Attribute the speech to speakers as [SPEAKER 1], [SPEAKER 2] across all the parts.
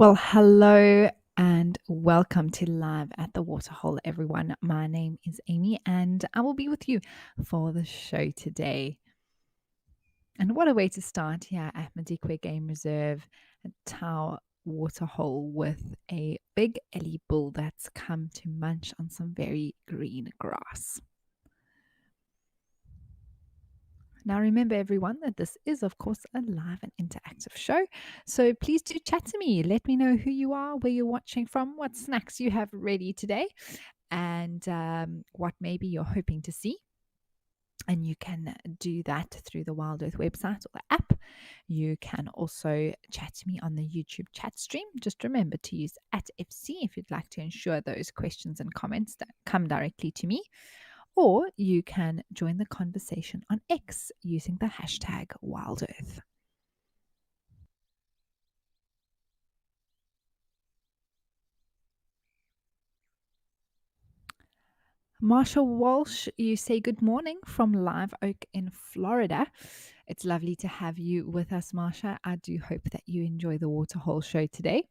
[SPEAKER 1] Well, hello and welcome to Live at the Waterhole, everyone. My name is Amy and I will be with you for the show today. And what a way to start here at Madikwe Game Reserve at Tau Waterhole with a big Ellie bull that's come to munch on some very green grass. Now, remember, everyone, that this is, of course, a live and interactive show. So please do chat to me. Let me know who you are, where you're watching from, what snacks you have ready today, and what maybe you're hoping to see. And you can do that through the Wild Earth website or the app. You can also chat to me on the YouTube chat stream. Just remember to use @FC if you'd like to ensure those questions and comments that come directly to me. Or you can join the conversation on X using the hashtag WildEarth. Marsha Walsh, you say good morning from Live Oak in Florida. It's lovely to have you with us, Marsha. I do hope that you enjoy the Waterhole show today.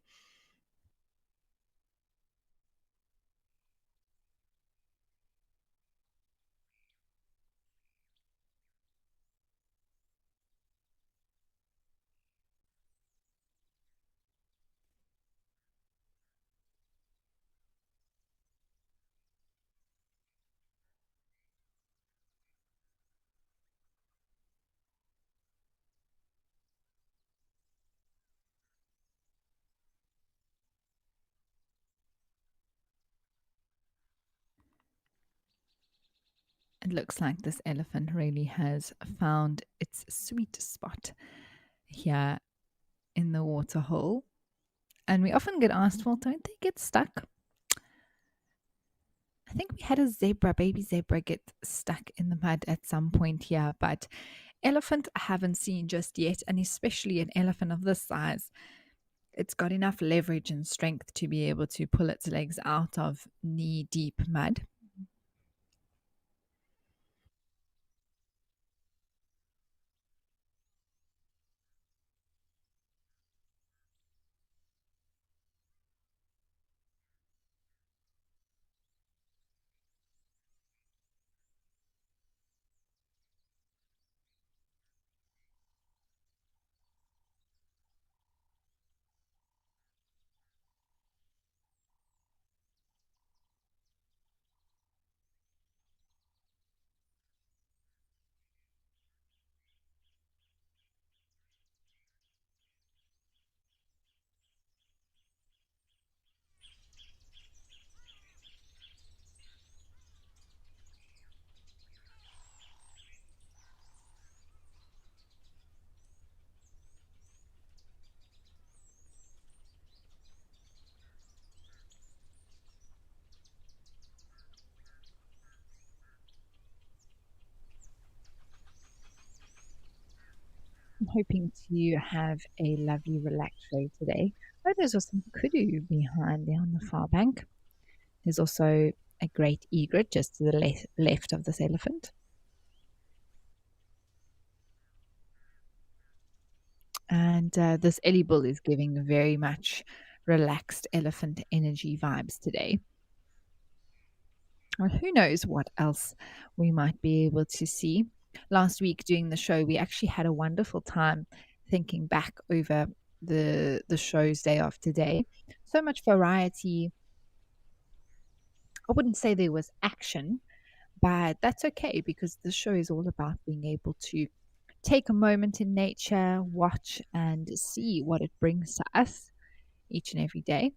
[SPEAKER 1] It looks like this elephant really has found its sweet spot here in the Waterhole. And we often get asked, well, don't they get stuck? I think we had a zebra, baby zebra, get stuck in the mud at some point here, but elephant I haven't seen just yet, and especially an elephant of this size. It's got enough leverage and strength to be able to pull its legs out of knee deep mud. I'm hoping to have a lovely, relaxed show today. Oh, there's also some kudu behind there on the far bank. There's also a great egret just to the left of this elephant. And this Ellie Bull is giving very much relaxed elephant energy vibes today. Or who knows what else we might be able to see. Last week during the show, we actually had a wonderful time thinking back over the shows day after day. So much variety. I wouldn't say there was action, but that's okay because the show is all about being able to take a moment in nature, watch, and see what it brings to us each and every day.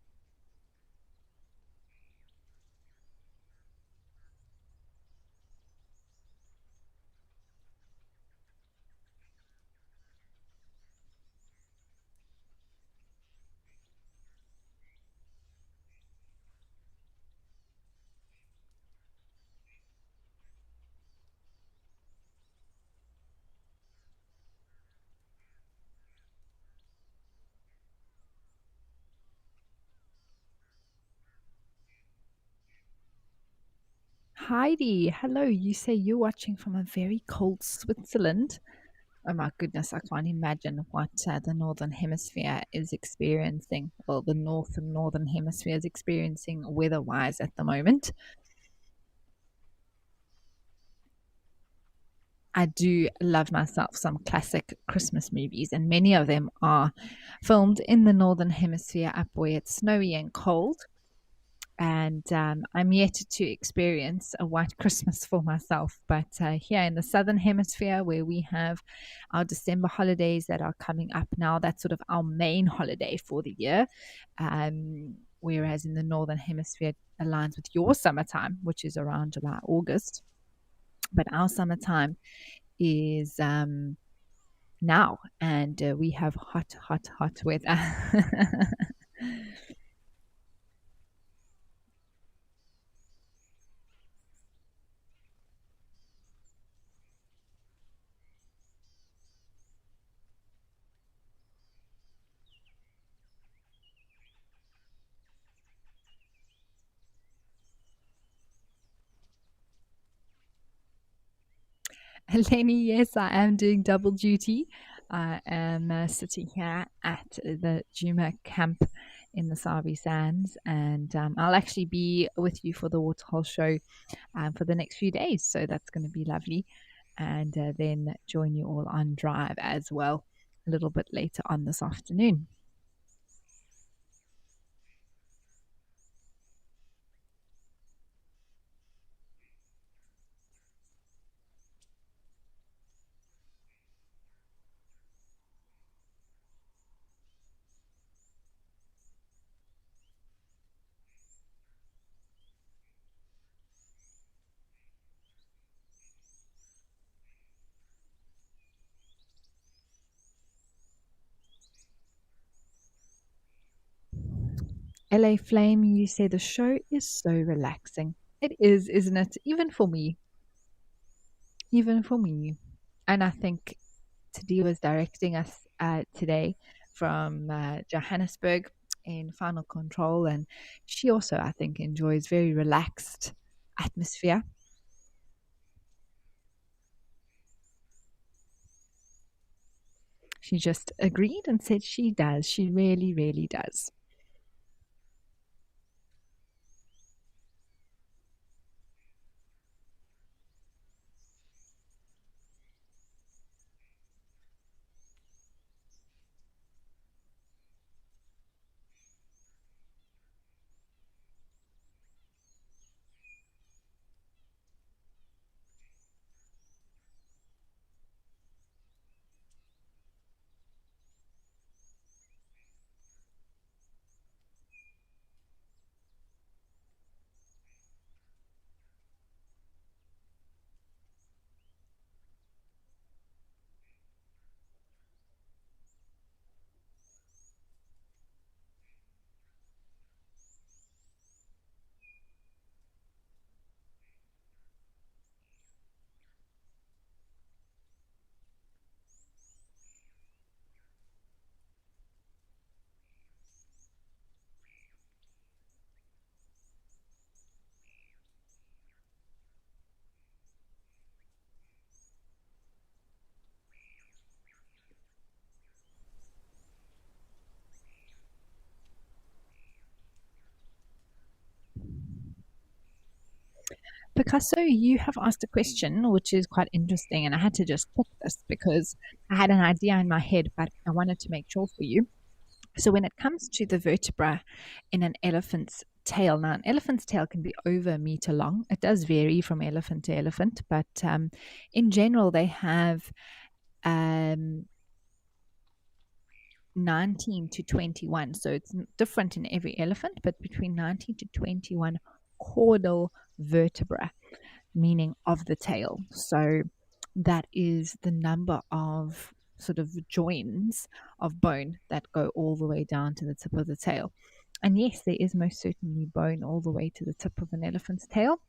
[SPEAKER 1] Heidi, hello. You say you're watching from a very cold Switzerland. Oh my goodness, I can't imagine what the Northern Hemisphere is experiencing, well, the North and Northern Hemisphere is experiencing weather wise at the moment. I do love myself some classic Christmas movies, and many of them are filmed in the Northern Hemisphere up where it's snowy and cold. And I'm yet to experience a white Christmas for myself. But here in the Southern Hemisphere, where we have our December holidays that are coming up now, that's sort of our main holiday for the year. Whereas in the Northern Hemisphere, it aligns with your summertime, which is around July, August. But our summertime is now, and we have hot, hot, hot weather. Lenny, yes, I am doing double duty. I am sitting here at the Juma camp in the Sabi Sands, and I'll actually be with you for the waterhole show for the next few days. So that's going to be lovely. And then join you all on drive as well a little bit later on this afternoon. LA Flame, you say the show is so relaxing. It is, isn't it? Even for me. Even for me. And I think Tadi was directing us today from Johannesburg in Final Control. And she also, I think, enjoys very relaxed atmosphere. She just agreed and said she does. She really, really does. Picasso, you have asked a question which is quite interesting, and I had to just pick this because I had an idea in my head, but I wanted to make sure for you. So, when it comes to the vertebra in an elephant's tail, now an elephant's tail can be over a meter long. It does vary from elephant to elephant, but in general, they have um, 19 to 21. So it's different in every elephant, but between 19 to 21 caudal vertebra, meaning of the tail. So that is the number of sort of joins of bone that go all the way down to the tip of the tail. And yes, there is most certainly bone all the way to the tip of an elephant's tail.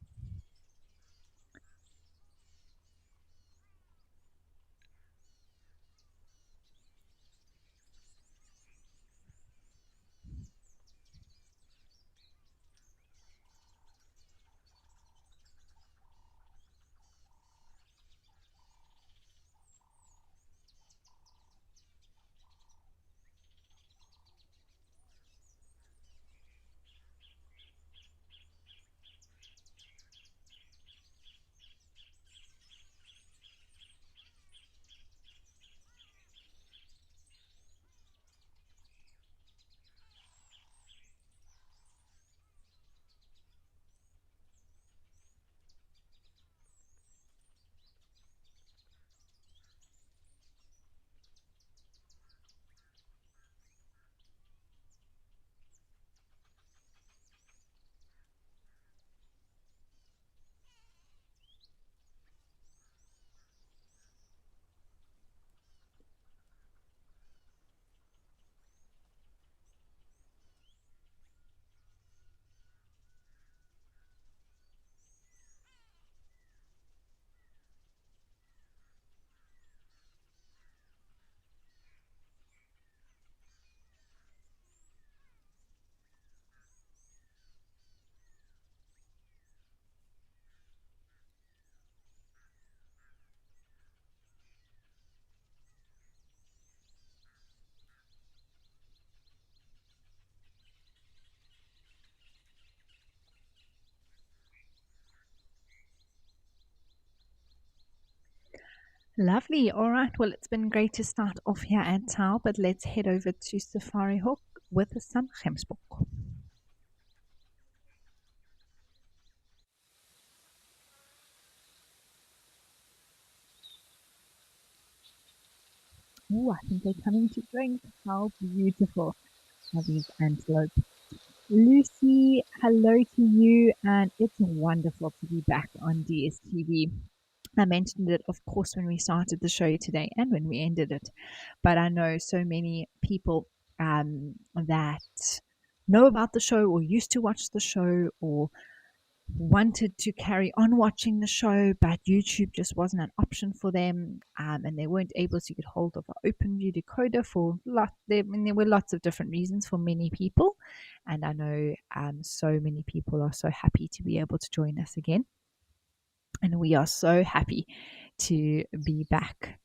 [SPEAKER 1] Lovely. All right. Well, it's been great to start off here at Tau, but let's head over to Safari Hawk with some gemsbok. Oh, I think they're coming to drink. How beautiful are these antelopes? Lucy, hello to you, and it's wonderful to be back on DSTV. I mentioned it, of course, when we started the show today and when we ended it, but I know so many people that know about the show or used to watch the show or wanted to carry on watching the show, but YouTube just wasn't an option for them, and they weren't able to get hold of an OpenView decoder for there were lots of different reasons for many people, and I know so many people are so happy to be able to join us again, and we are so happy to be back.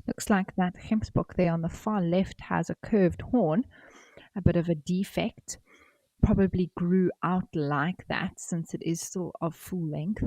[SPEAKER 1] Looks like that Gemsbok there on the far left has a curved horn, a bit of a defect. Probably grew out like that since it is still of full length.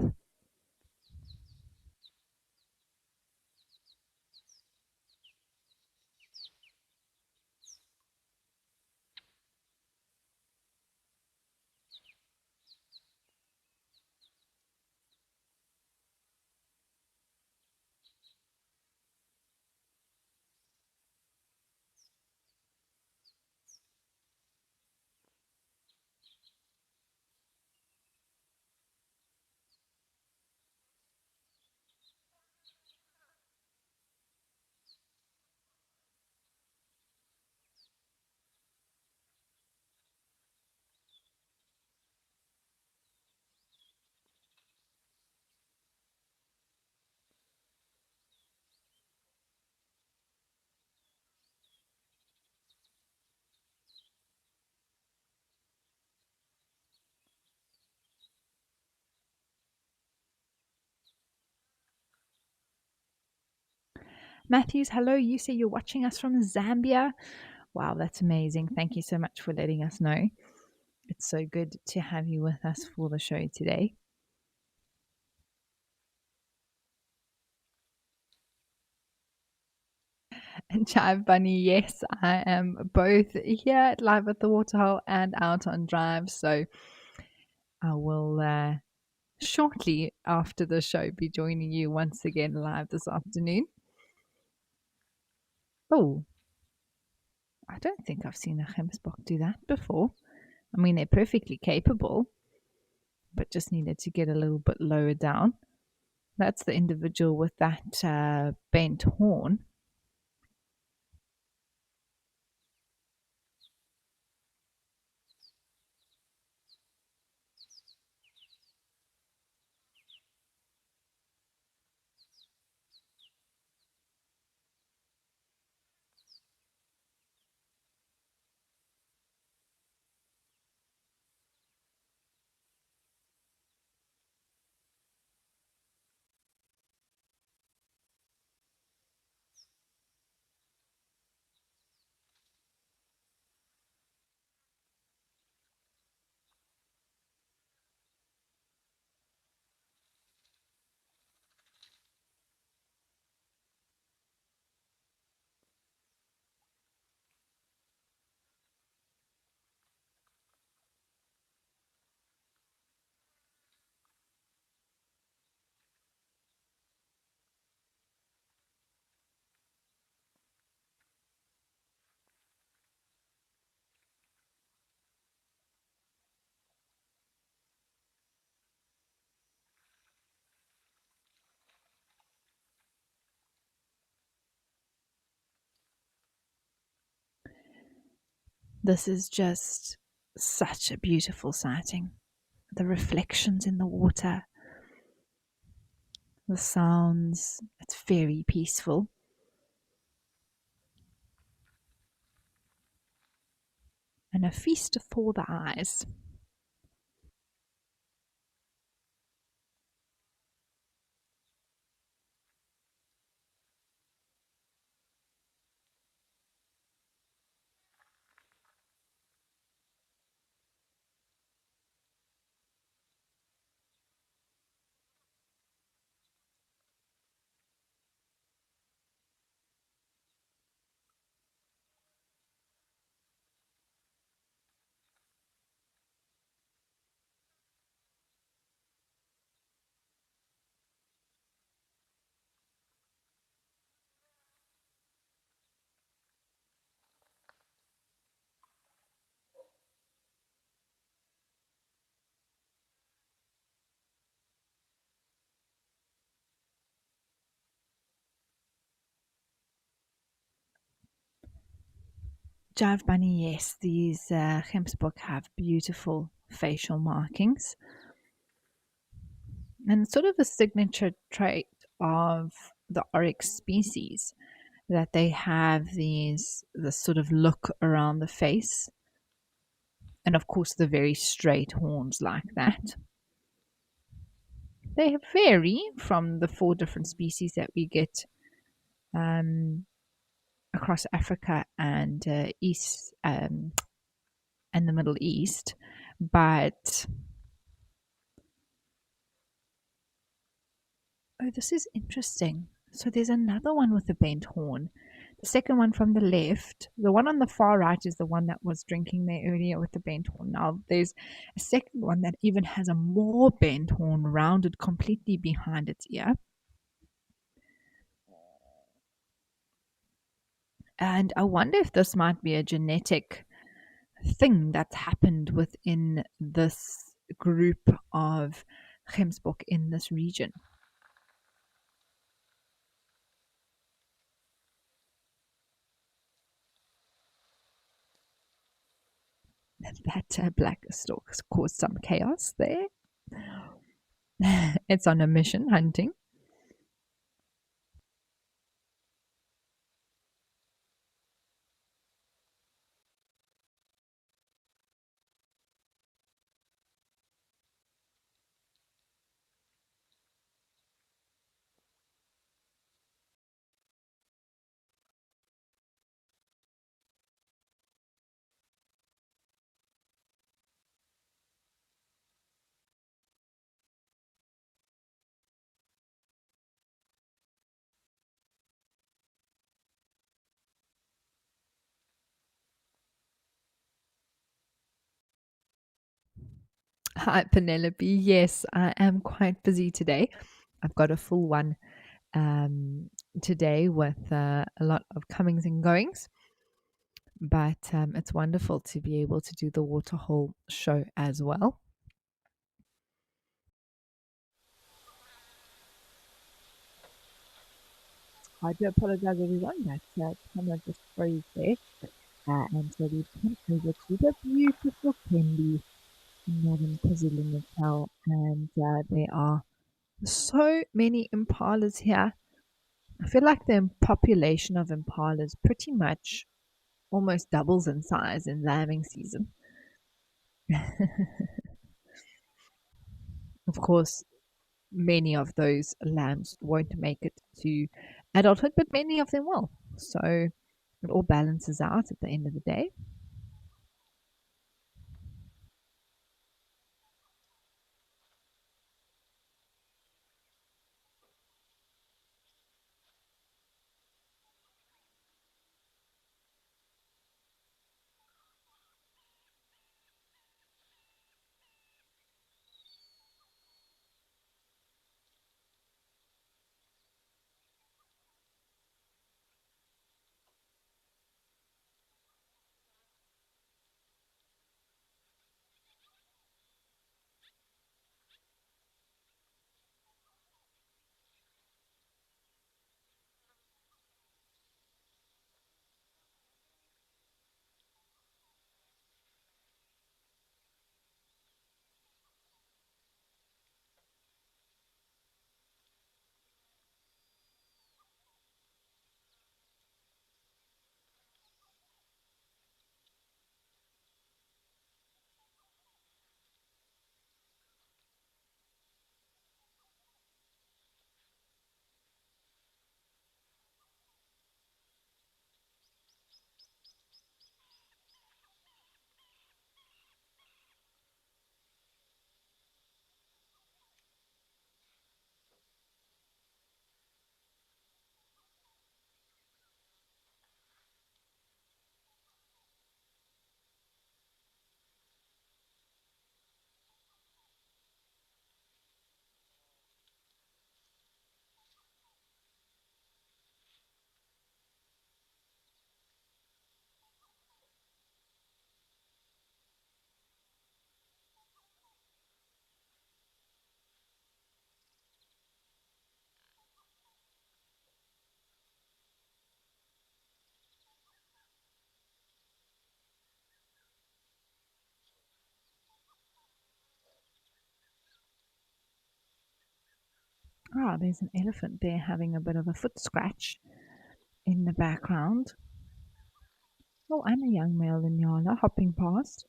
[SPEAKER 1] Matthews, hello. You say you're watching us from Zambia. Wow, that's amazing. Thank you so much for letting us know. It's so good to have you with us for the show today. And Chive Bunny, yes, I am both here live at the waterhole and out on drive. So I will shortly after the show be joining you once again live this afternoon. Oh, I don't think I've seen a Gemsbok do that before. I mean, they're perfectly capable, but just needed to get a little bit lower down. That's the individual with that bent horn. This is just such a beautiful sighting. The reflections in the water, the sounds, it's very peaceful. And a feast for the eyes. Jive bunny, yes, these Gemsbok have beautiful facial markings, and it's sort of a signature trait of the oryx species that they have this sort of look around the face, and of course the very straight horns like that. They vary from the four different species that we get um, across Africa and East and the Middle East, but oh, this is interesting. So there's another one with a bent horn. The second one from the left, the one on the far right is the one that was drinking there earlier with the bent horn. Now there's a second one that even has a more bent horn rounded completely behind its ear. And I wonder if this might be a genetic thing that's happened within this group of Gemsbok in this region. That black stork has caused some chaos there. It's on a mission hunting. Hi, Penelope. Yes, I am quite busy today. I've got a full one um, today with a lot of comings and goings, but it's wonderful to be able to do the waterhole show as well. I do apologize, everyone. That camera just froze there. And so we've come over to the beautiful Candy in northern KwaZulu-Natal, and there are so many impalas here. I feel like the population of impalas pretty much almost doubles in size in lambing season. Of course, many of those lambs won't make it to adulthood, but many of them will. So it all balances out at the end of the day. Ah, there's an elephant there having a bit of a foot scratch in the background. Oh, and a young male Inyala hopping past.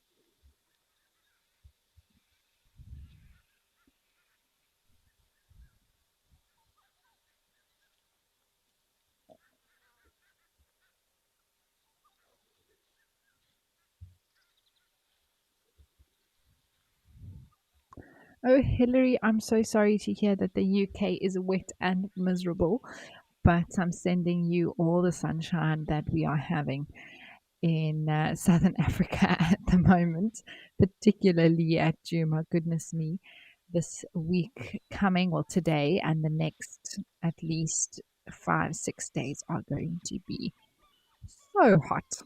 [SPEAKER 1] Oh, Hillary, I'm so sorry to hear that the UK is wet and miserable, but I'm sending you all the sunshine that we are having in Southern Africa at the moment, particularly at Juma. Goodness me, this week coming, well, today and the next at least 5, 6 days are going to be so hot.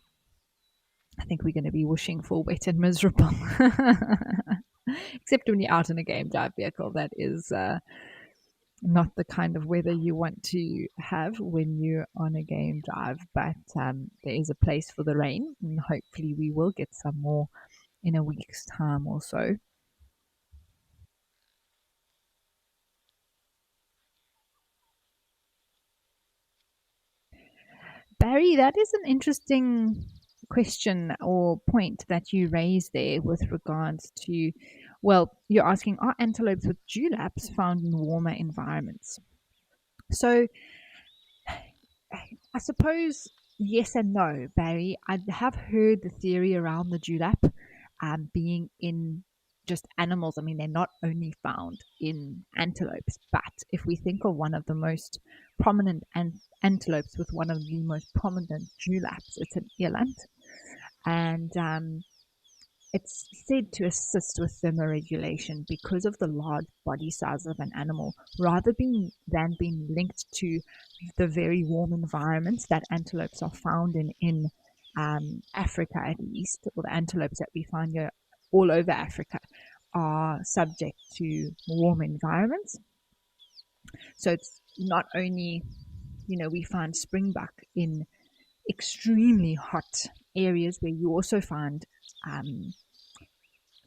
[SPEAKER 1] I think we're going to be wishing for wet and miserable. Except when you're out in a game drive vehicle, that is not the kind of weather you want to have when you're on a game drive. But there is a place for the rain, and hopefully, we will get some more in a week's time or so. Barry, that is an interesting question or point that you raised there with regards to, well, you're asking, are antelopes with dewlaps found in warmer environments? So I suppose yes and no, Barry. I have heard the theory around the dewlap being in just animals. I mean, they're not only found in antelopes, but if we think of one of the most prominent antelopes with one of the most prominent dewlaps, it's an eland. And it's said to assist with thermoregulation because of the large body size of an animal, rather than being linked to the very warm environments that antelopes are found in Africa, at least, or the antelopes that we find here all over Africa are subject to warm environments. So it's not only, we find springbuck in extremely hot areas where you also find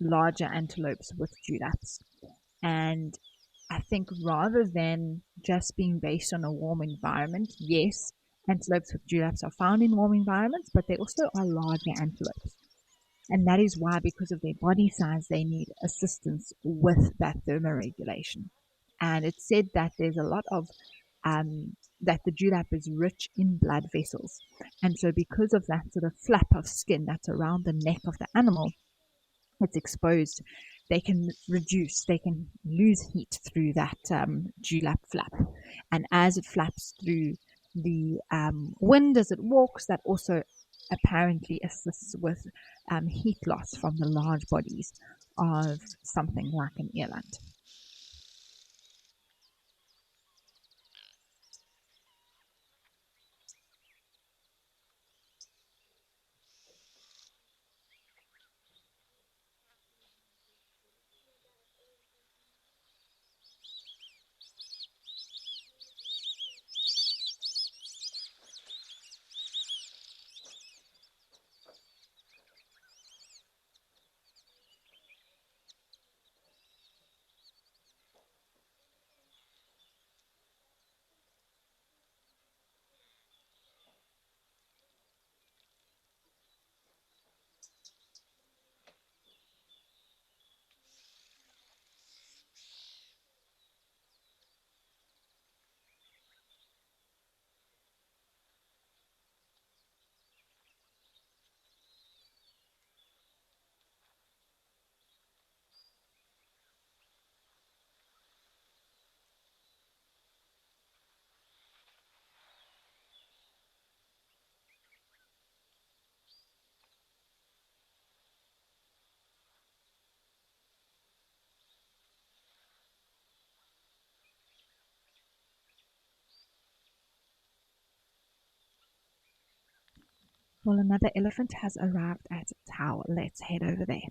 [SPEAKER 1] larger antelopes with dewlaps. And I think rather than just being based on a warm environment, yes, antelopes with dewlaps are found in warm environments, but they also are larger antelopes. And that is why, because of their body size, they need assistance with that thermoregulation. And it's said that there's a lot of that the dewlap is rich in blood vessels. And so, because of that sort of flap of skin that's around the neck of the animal, it's exposed, they can lose heat through that dewlap flap. And as it flaps through the wind as it walks, that also apparently assists with heat loss from the large bodies of something like an eland. Well, another elephant has arrived at a tower. Let's head over there.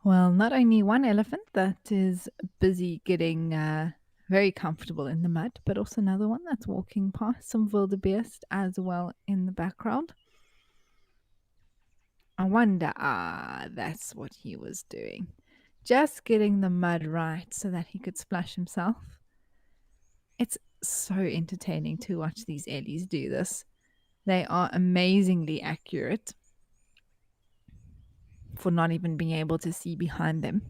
[SPEAKER 1] Well, not only one elephant that is busy getting very comfortable in the mud, but also another one that's walking past some wildebeest as well in the background. I wonder, that's what he was doing. Just getting the mud right so that he could splash himself. It's so entertaining to watch these Ellies do this. They are amazingly accurate for not even being able to see behind them.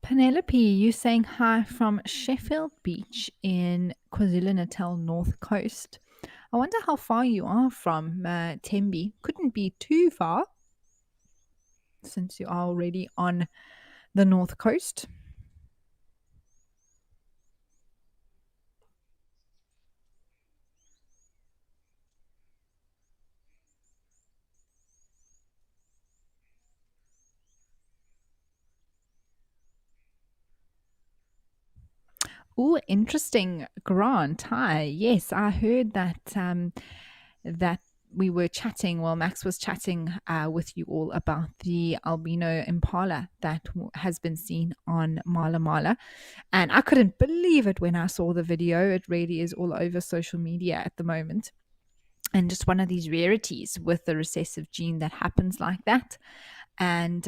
[SPEAKER 1] Penelope, you saying hi from Sheffield Beach in KwaZulu-Natal North Coast. I wonder how far you are from Tembe. Couldn't be too far since you are already on the North Coast. Oh, interesting, Grant. Hi. Yes, I heard that we were chatting. Well, Max was chatting with you all about the albino impala that has been seen on Mala Mala, and I couldn't believe it when I saw the video. It really is all over social media at the moment, and just one of these rarities with the recessive gene that happens like that. And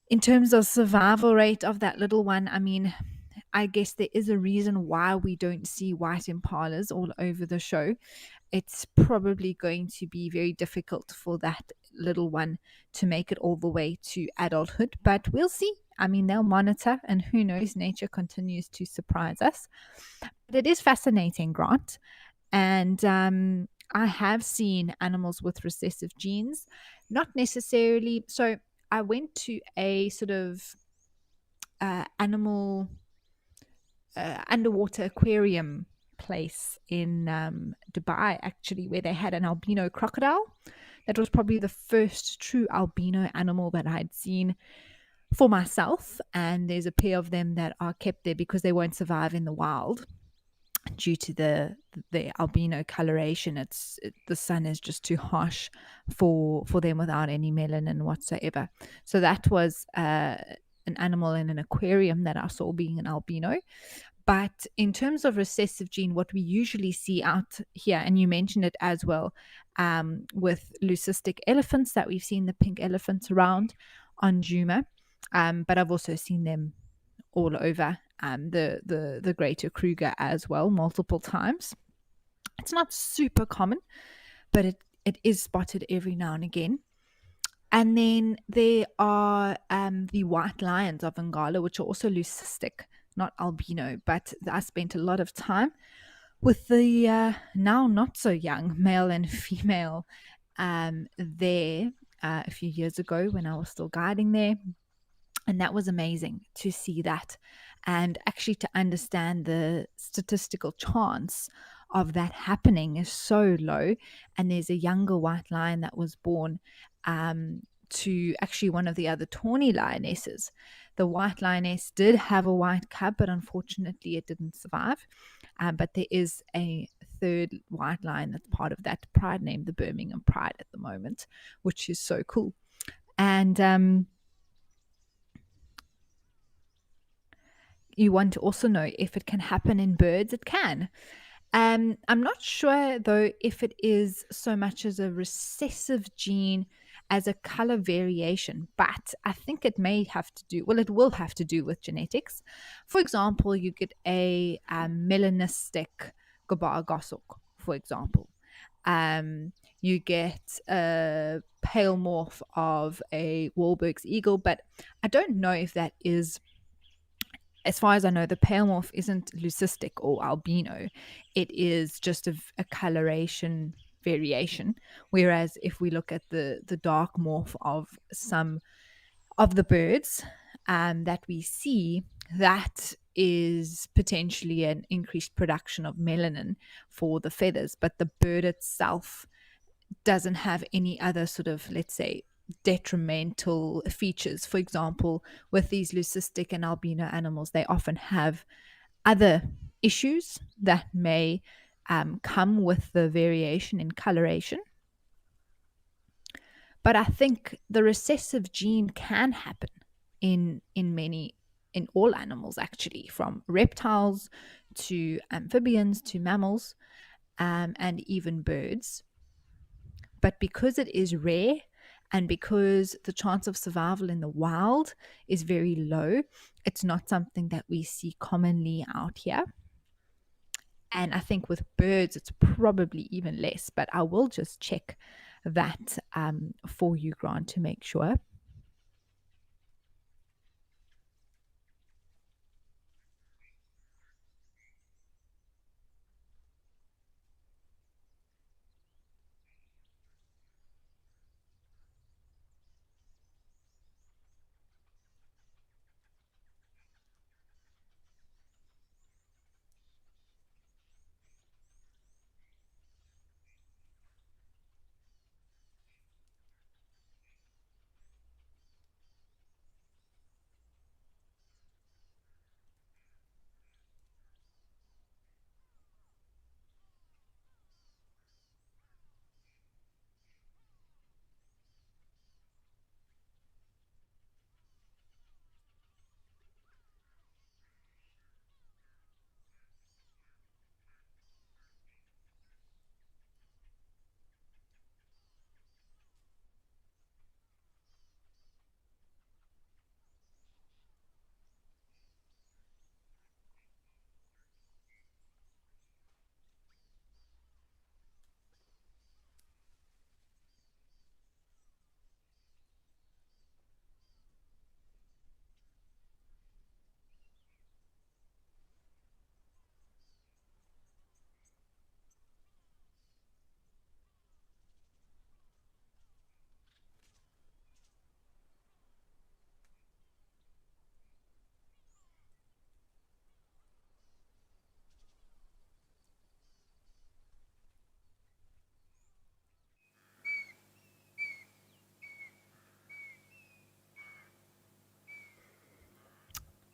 [SPEAKER 1] in terms of survival rate of that little one, I mean, I guess there is a reason why we don't see white impalas all over the show. It's probably going to be very difficult for that little one to make it all the way to adulthood, but we'll see. I mean, they'll monitor, and who knows, nature continues to surprise us. But it is fascinating, Grant. And I have seen animals with recessive genes, not necessarily. So I went to a sort of animal underwater aquarium place in Dubai, actually, where they had an albino crocodile. That was probably the first true albino animal that I'd seen for myself. And there's a pair of them that are kept there because they won't survive in the wild due to the albino coloration. The sun is just too harsh for them without any melanin whatsoever. So that was an animal in an aquarium that I saw being an albino. But in terms of recessive gene, what we usually see out here, and you mentioned it as well, with leucistic elephants, that we've seen the pink elephants around on Juma, but I've also seen them all over the greater Kruger as well, multiple times. It's not super common, but it is spotted every now and again. And then there are the white lions of Angala, which are also leucistic, not albino. But I spent a lot of time with the now not so young male and female there a few years ago when I was still guiding there. And that was amazing to see that, and actually to understand the statistical chance of that happening is so low. And there's a younger white lion that was born to actually one of the other tawny lionesses. The white lioness did have a white cub, but unfortunately it didn't survive. But there is a third white lion that's part of that pride named the Birmingham Pride at the moment, which is so cool. And you want to also know if it can happen in birds. It can. I'm not sure though if it is so much as a recessive gene as a color variation, but I think it may have to do, well, it will have to do with genetics. For example, you get a melanistic Gabar Gosok, for example. You get a pale morph of a Wahlberg's eagle, but I don't know if that is as far as I know, the pale morph isn't leucistic or albino. It is just a coloration variation. Whereas if we look at the dark morph of some of the birds that we see, that is potentially an increased production of melanin for the feathers, but the bird itself doesn't have any other sort of, let's say, detrimental features. For example, with these leucistic and albino animals, they often have other issues that may come with the variation in coloration. But I think the recessive gene can happen in all animals, actually, from reptiles to amphibians to mammals, and even birds. But because it is rare and because the chance of survival in the wild is very low, it's not something that we see commonly out here. And I think with birds, it's probably even less, but I will just check that for you, Grant, to make sure.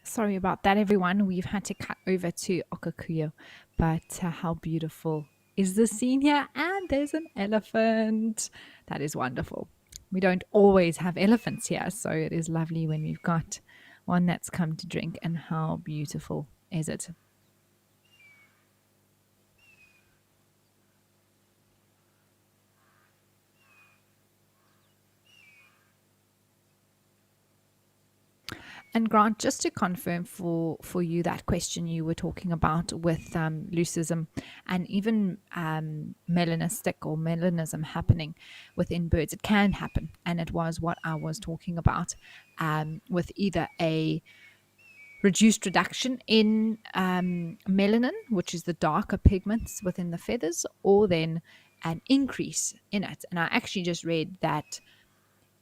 [SPEAKER 1] Sorry about that, everyone. We've had to cut over to Okakuyo, but how beautiful is the scene here? And there's an elephant. That is wonderful. We don't always have elephants here, so it is lovely when we've got one that's come to drink. And how beautiful is it? And Grant, just to confirm for you that question you were talking about with leucism and even melanistic or melanism happening within birds, it can happen, and it was what I was talking about with either a reduced reduction in melanin, which is the darker pigments within the feathers, or then an increase in it. And I actually just read that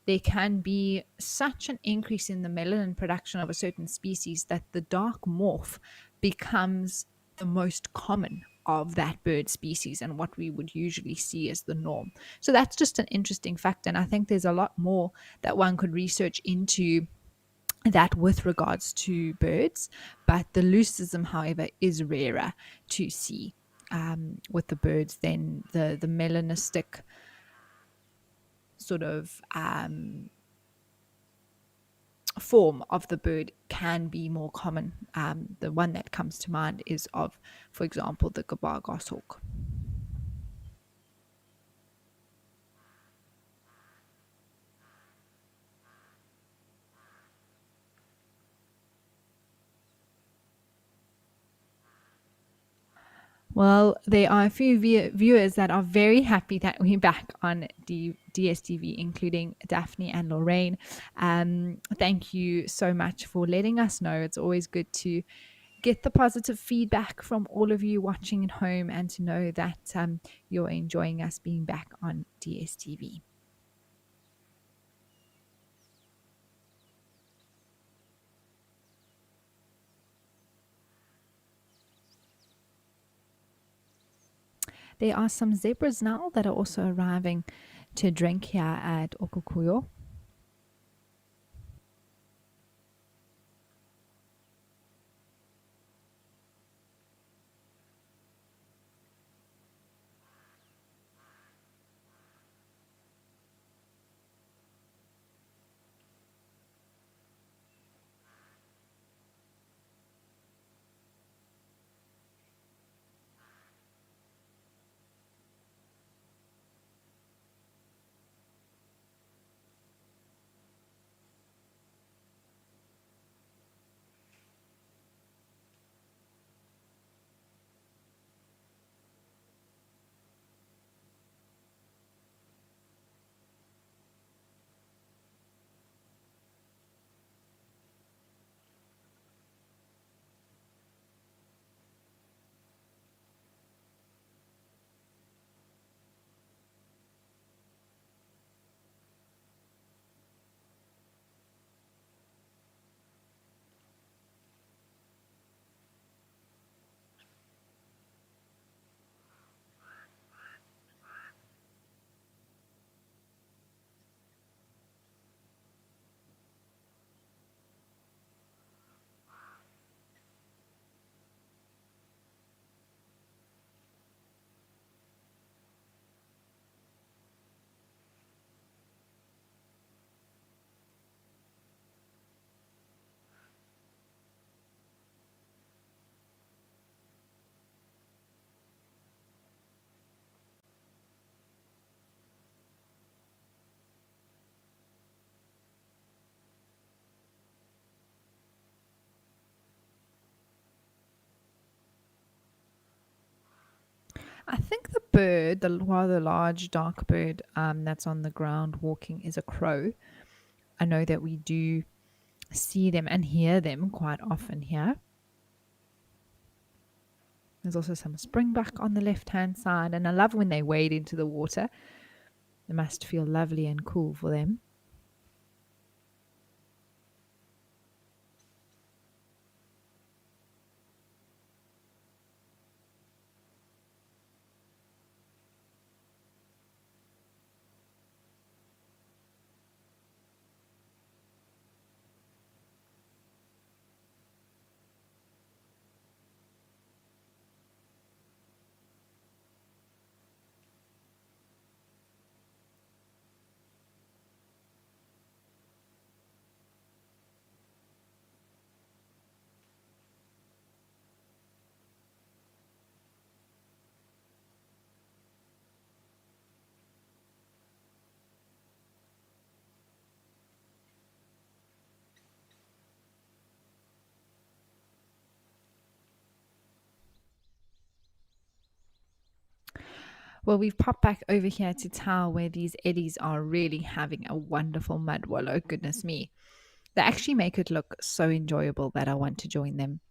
[SPEAKER 1] there can be such an increase in the melanin production of a certain species that the dark morph becomes the most common of that bird species and what we would usually see as the norm. So that's just an interesting fact. And I think there's a lot more that one could research into that with regards to birds. But the leucism, however, is rarer to see with the birds than the melanistic sort of form of the bird can be more common. The one that comes to mind is of, for example, the gabar goshawk. Well, there are a few viewers that are very happy that we're back on DSTV, including Daphne and Lorraine. Thank you so much for letting us know. It's always good to get the positive feedback from all of you watching at home and to know that you're enjoying us being back on DSTV. There are some zebras now that are also arriving to drink here at Okukuyo. I think the bird, the rather large dark bird that's on the ground walking, is a crow. I know that we do see them and hear them quite often here. There's also some springbuck on the left hand side, and I love when they wade into the water. It must feel lovely and cool for them. Well, we've popped back over here to Tau where these eddies are really having a wonderful mud wallow. Goodness me. They actually make it look so enjoyable that I want to join them.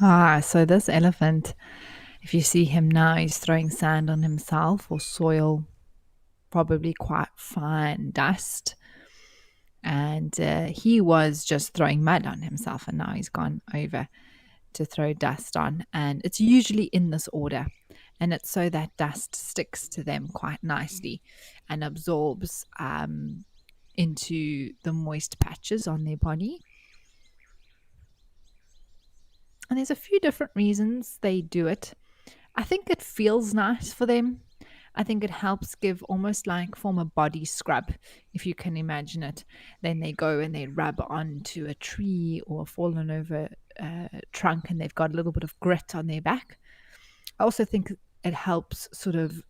[SPEAKER 1] So this elephant, if you see him now, he's throwing sand on himself or soil, probably quite fine dust. And he was just throwing mud on himself, and now he's gone over to throw dust on. And it's usually in this order. And it's so that dust sticks to them quite nicely and absorbs into the moist patches on their body. And there's a few different reasons they do it. I think it feels nice for them. I think it helps give almost like form a body scrub, if you can imagine it. Then they go and they rub onto a tree or a fallen over trunk, and they've got a little bit of grit on their back. I also think it helps sort of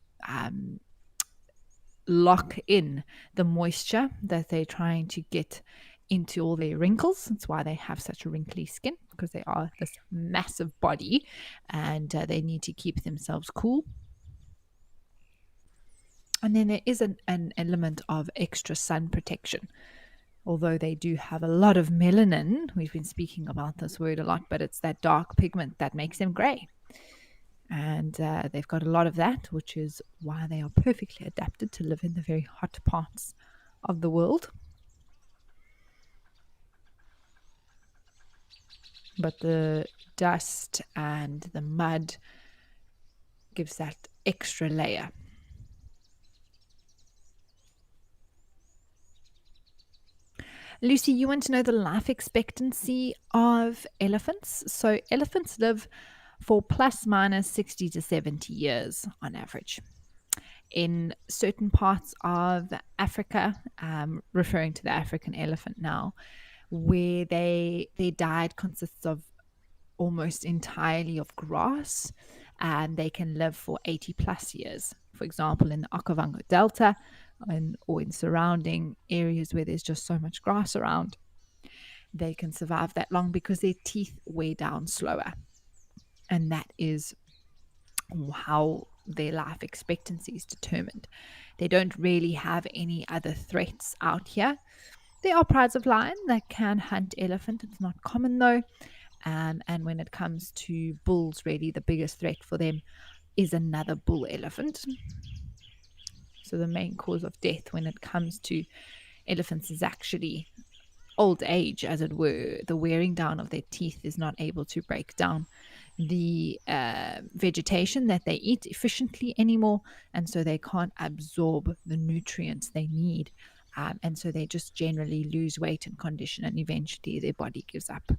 [SPEAKER 1] lock in the moisture that they're trying to get into all their wrinkles. That's why they have such a wrinkly skin, because they are this massive body and they need to keep themselves cool. And then there is an element of extra sun protection. Although they do have a lot of melanin, we've been speaking about this word a lot, but it's that dark pigment that makes them gray. And they've got a lot of that, which is why they are perfectly adapted to live in the very hot parts of the world. But the dust and the mud gives that extra layer. Lucy, you want to know the life expectancy of elephants? So elephants live for plus minus 60 to 70 years on average. In certain parts of Africa, referring to the African elephant now, where their diet consists of almost entirely of grass, and they can live for 80 plus years. For example, in the Okavango Delta or in surrounding areas where there's just so much grass around, they can survive that long because their teeth wear down slower. And that is how their life expectancy is determined. They don't really have any other threats out here. There are prides of lion that can hunt elephant. It's not common though. And when it comes to bulls, really the biggest threat for them is another bull elephant. So the main cause of death when it comes to elephants is actually old age, as it were. The wearing down of their teeth is not able to break down the vegetation that they eat efficiently anymore, and so they can't absorb the nutrients they need, and so they just generally lose weight and condition, and eventually their body gives up.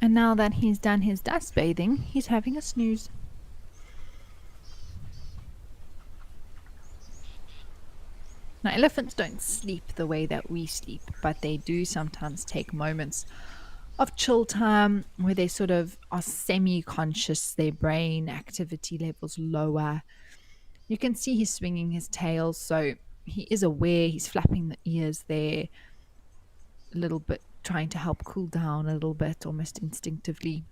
[SPEAKER 1] And now that he's done his dust bathing, he's having a snooze. Now, elephants don't sleep the way that we sleep, but they do sometimes take moments of chill time where they sort of are semi-conscious, their brain activity levels lower, You can see he's swinging his tail, so he is aware. He's flapping the ears there a little bit, trying to help cool down a little bit, almost instinctively.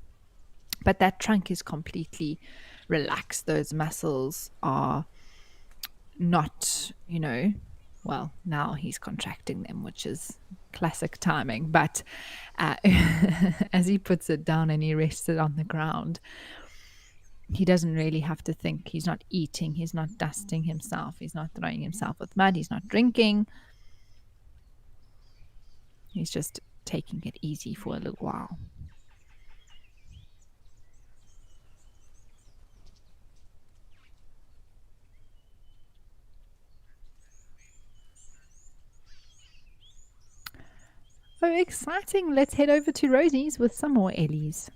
[SPEAKER 1] But that trunk is completely relaxed. Those muscles are not, well, now he's contracting them, which is classic timing. But as he puts it down and he rests it on the ground, he doesn't really have to think. He's not eating, he's not dusting himself, he's not throwing himself with mud, he's not drinking. He's just taking it easy for a little while. Oh, exciting. Let's head over to Rosie's with some more Ellies.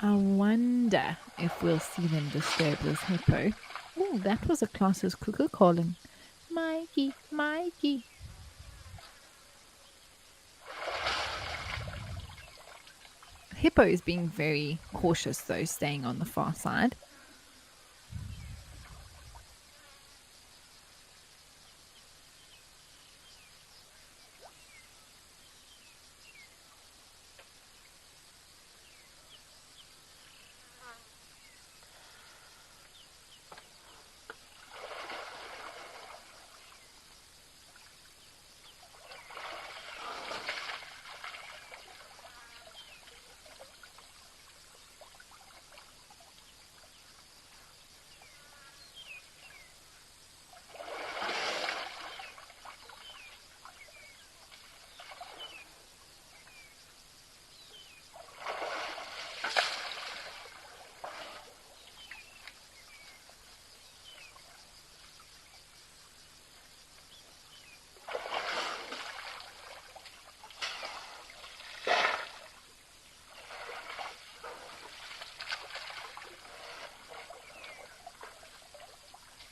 [SPEAKER 1] I wonder if we'll see them disturb this hippo. Oh, that was a classes cuckoo calling. Mikey, Mikey. Hippo is being very cautious though, staying on the far side.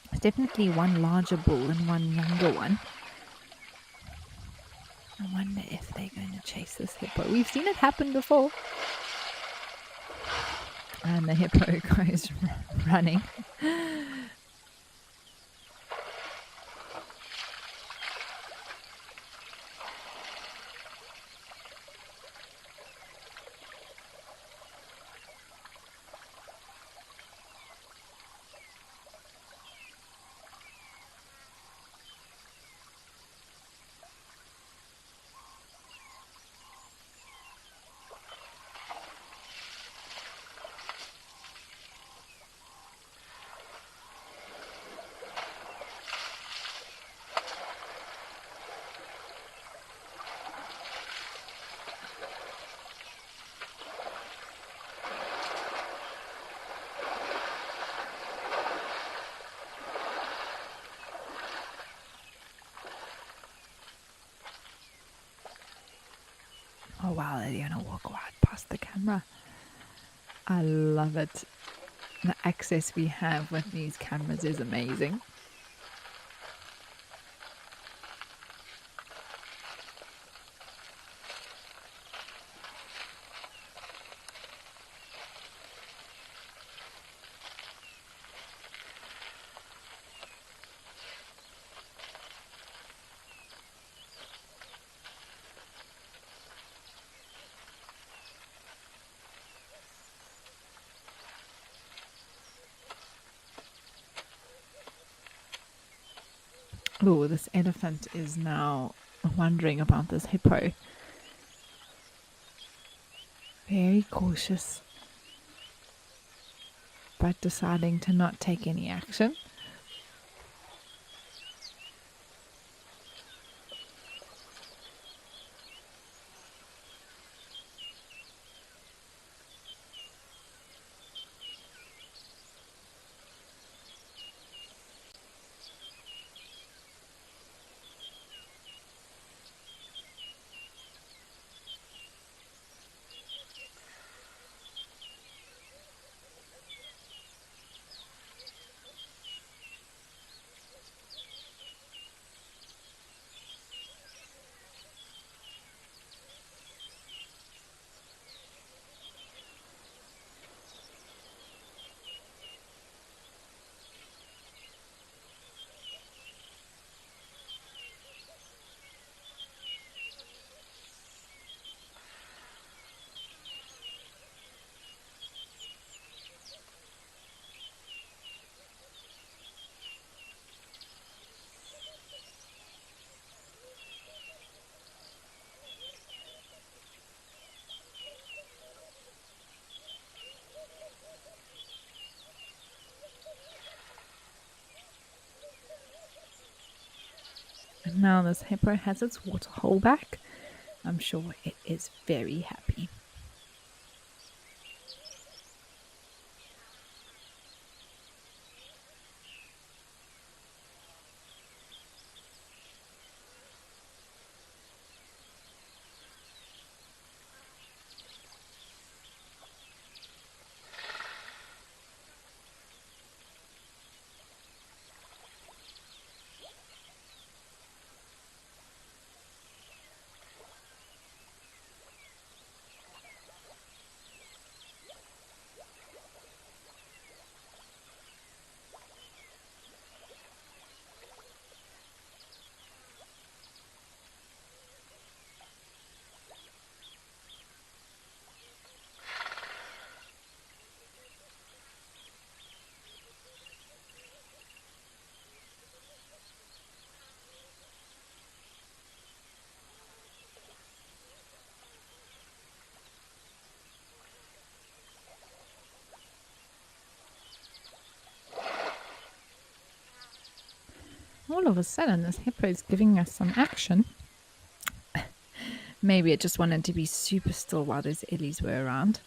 [SPEAKER 1] There's definitely one larger bull and one younger one. I wonder if they're going to chase this hippo. We've seen it happen before. And the hippo goes running. Oh wow, they're gonna walk right past the camera. I love it. The access we have with these cameras is amazing. Oh, this elephant is now wondering about this hippo. Very cautious, but deciding to not take any action. And now this hippo has its water hole back. I'm sure it is very happy. All of a sudden, this hippo is giving us some action. Maybe it just wanted to be super still while those ellies were around.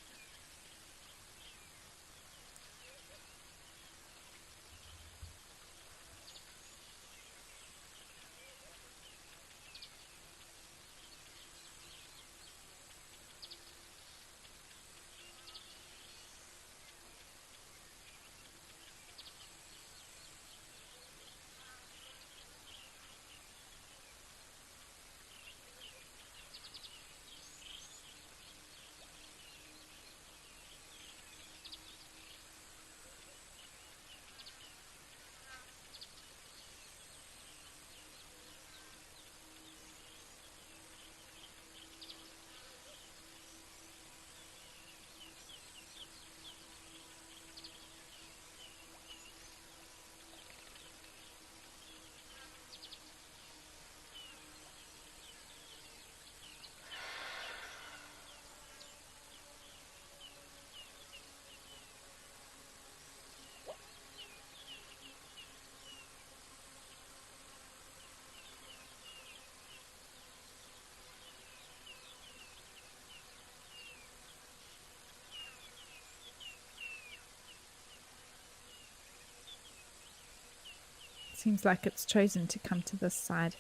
[SPEAKER 1] Seems like it's chosen to come to this side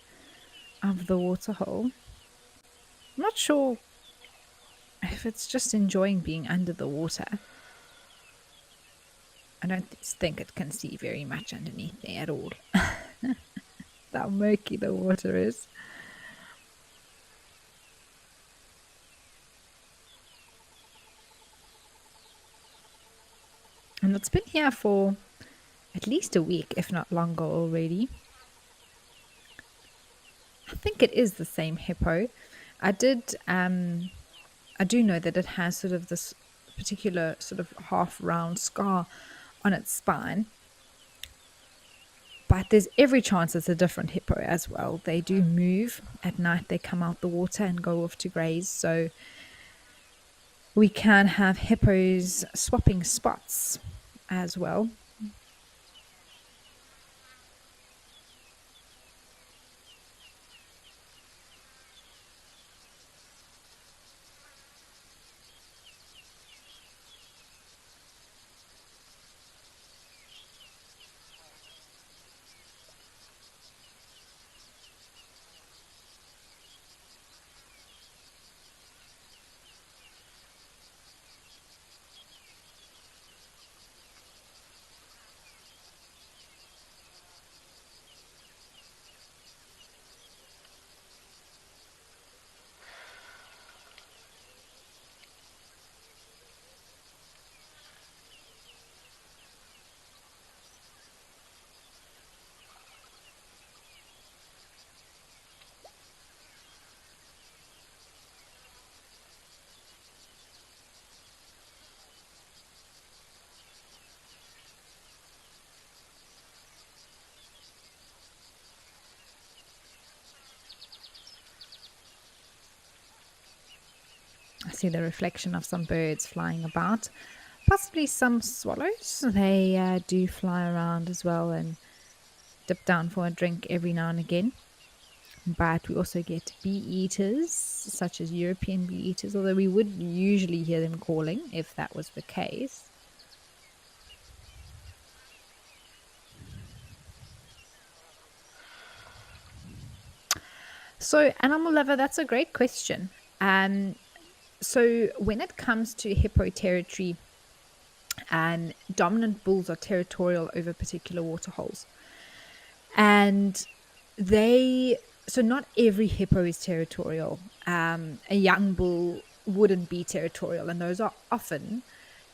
[SPEAKER 1] of the waterhole. I'm not sure if it's just enjoying being under the water. I don't think it can see very much underneath there at all. How murky the water is. And it's been here for at least a week, if not longer already. I think it is the same hippo. I do know that it has sort of this particular sort of half round scar on its spine. But there's every chance it's a different hippo as well. They do move at night. They come out the water and go off to graze. So we can have hippos swapping spots as well. I see the reflection of some birds flying about, possibly some swallows. They do fly around as well and dip down for a drink every now and again. But we also get bee eaters, such as European bee eaters, although we would usually hear them calling if that was the case. So, animal lover, that's a great question. So, when it comes to hippo territory, and dominant bulls are territorial over particular waterholes. And so not every hippo is territorial. A young bull wouldn't be territorial, and those are often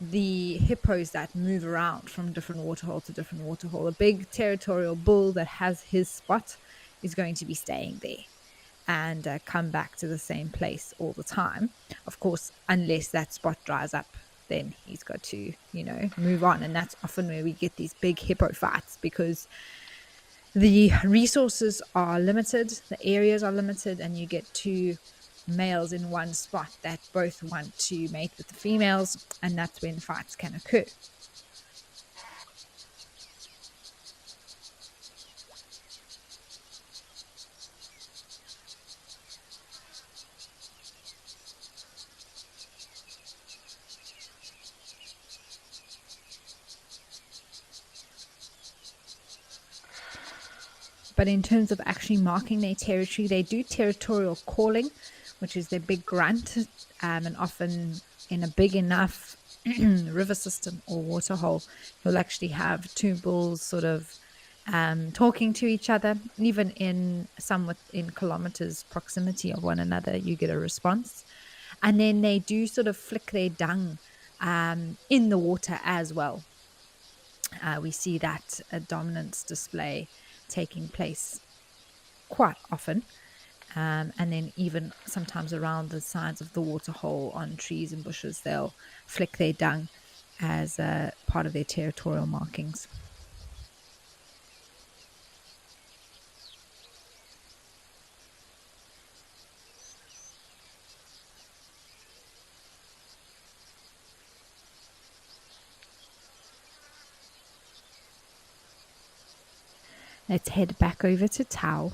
[SPEAKER 1] the hippos that move around from different waterhole to different waterhole. A big territorial bull that has his spot is going to be staying there and come back to the same place all the time. Of course, unless that spot dries up, then he's got to, move on. And that's often where we get these big hippo fights, because the resources are limited, the areas are limited, and you get two males in one spot that both want to mate with the females, and that's when fights can occur. But in terms of actually marking their territory, they do territorial calling, which is their big grunt, and often in a big enough river system or waterhole, you'll actually have two bulls sort of talking to each other. Even in somewhat in kilometers proximity of one another, you get a response. And then they do sort of flick their dung in the water as well. We see that dominance display taking place quite often. And then even sometimes around the sides of the waterhole on trees and bushes, they'll flick their dung as part of their territorial markings. Let's head back over to Tau.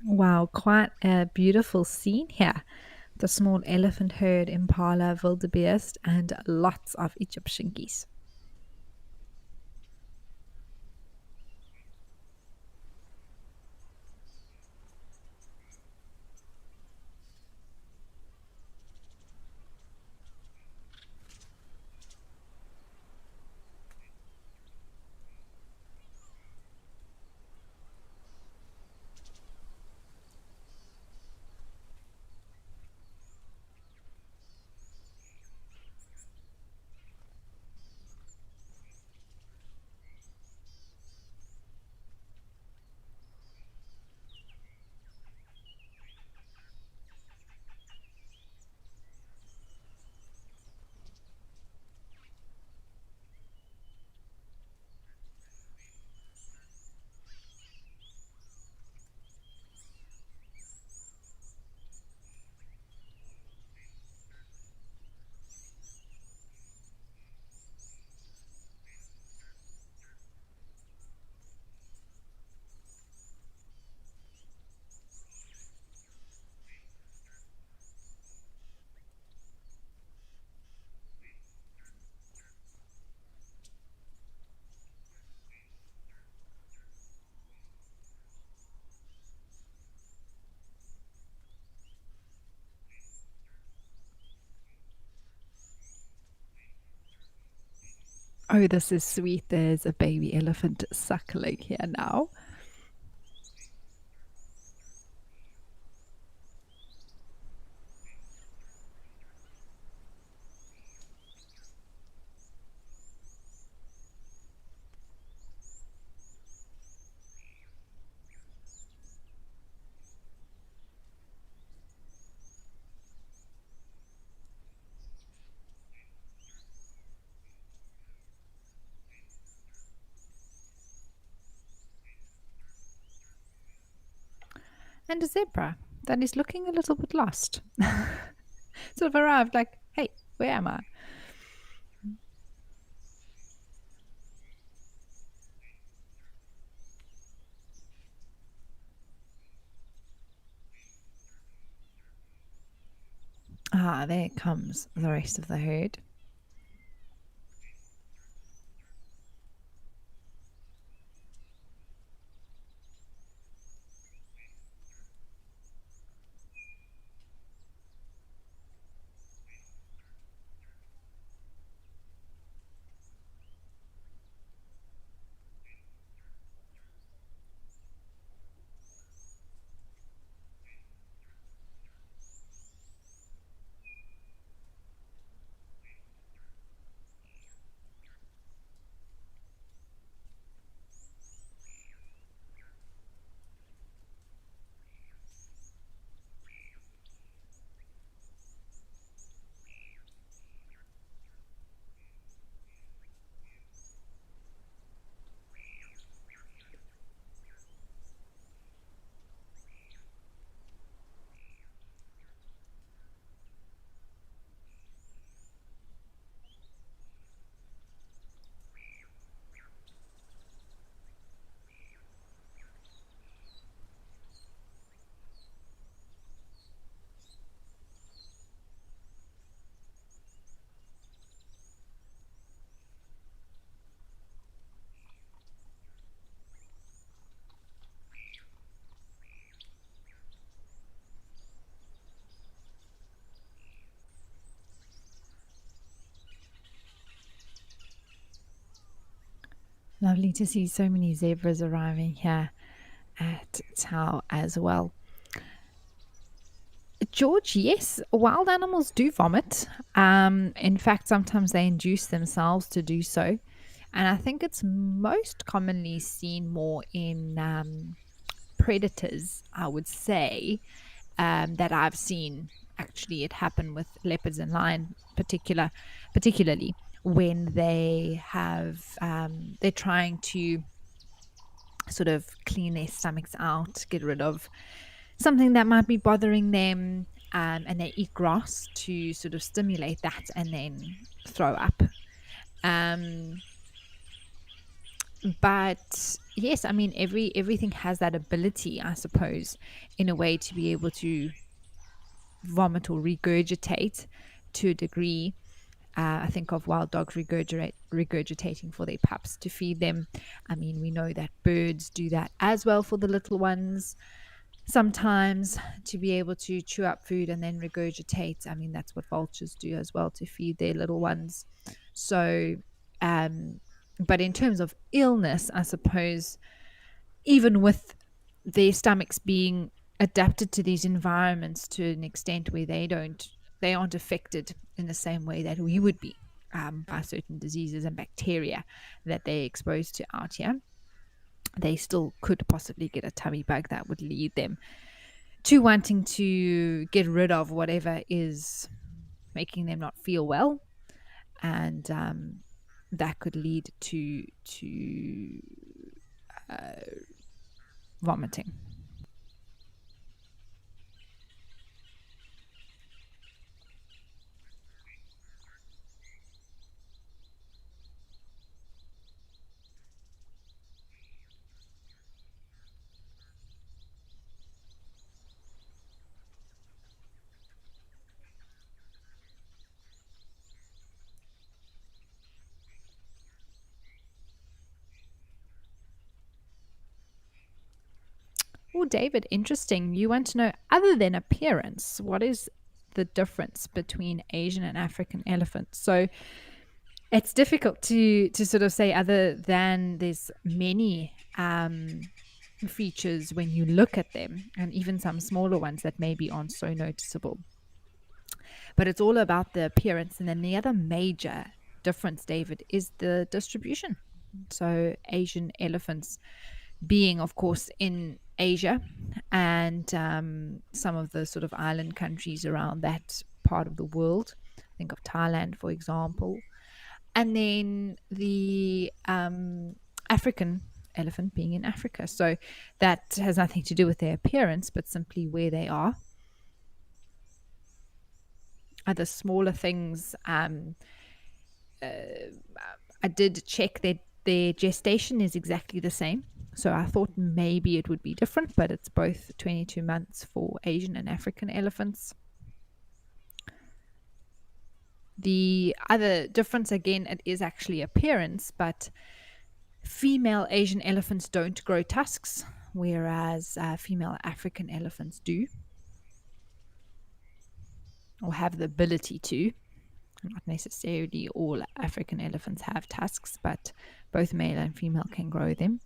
[SPEAKER 1] Wow, quite a beautiful scene here. The small elephant herd, impala, wildebeest, and lots of Egyptian geese. Oh, this is sweet. There's a baby elephant suckling here now. And a zebra that is looking a little bit lost. Sort of arrived like, hey, where am I? Ah, there comes the rest of the herd. Lovely to see so many zebras arriving here at Tau as well. George, yes, wild animals do vomit. In fact, sometimes they induce themselves to do so. And I think it's most commonly seen more in predators, I would say, that I've seen actually it happen with leopards and lion particularly when they have they're trying to sort of clean their stomachs out, get rid of something that might be bothering them, and they eat grass to sort of stimulate that and then throw up. Um, but yes, I mean everything has that ability, I suppose, in a way to be able to vomit or regurgitate to a degree. I think of wild dogs regurgitating for their pups to feed them. I mean, we know that birds do that as well for the little ones sometimes, to be able to chew up food and then regurgitate. I mean, that's what vultures do as well to feed their little ones. So, but in terms of illness, I suppose, even with their stomachs being adapted to these environments to an extent where they aren't affected in the same way that we would be, by certain diseases and bacteria that they're exposed to out here, they still could possibly get a tummy bug that would lead them to wanting to get rid of whatever is making them not feel well, and that could lead to vomiting. Oh, David, interesting. You want to know, other than appearance, what is the difference between Asian and African elephants? So It's difficult to sort of say, other than there's many features when you look at them, and even some smaller ones that maybe aren't so noticeable. But it's all about the appearance. And then the other major difference, David, is the distribution. So Asian elephants being, of course, in Asia and some of the sort of island countries around that part of the world. Think of Thailand, for example. And then the African elephant being in Africa. So that has nothing to do with their appearance, but simply where they are. Other smaller things, I did check that their gestation is exactly the same. So I thought maybe it would be different, but it's both 22 months for Asian and African elephants. The other difference, again, it is actually appearance, but female Asian elephants don't grow tusks, whereas female African elephants do, or have the ability to. Not necessarily all African elephants have tusks, but both male and female can grow them.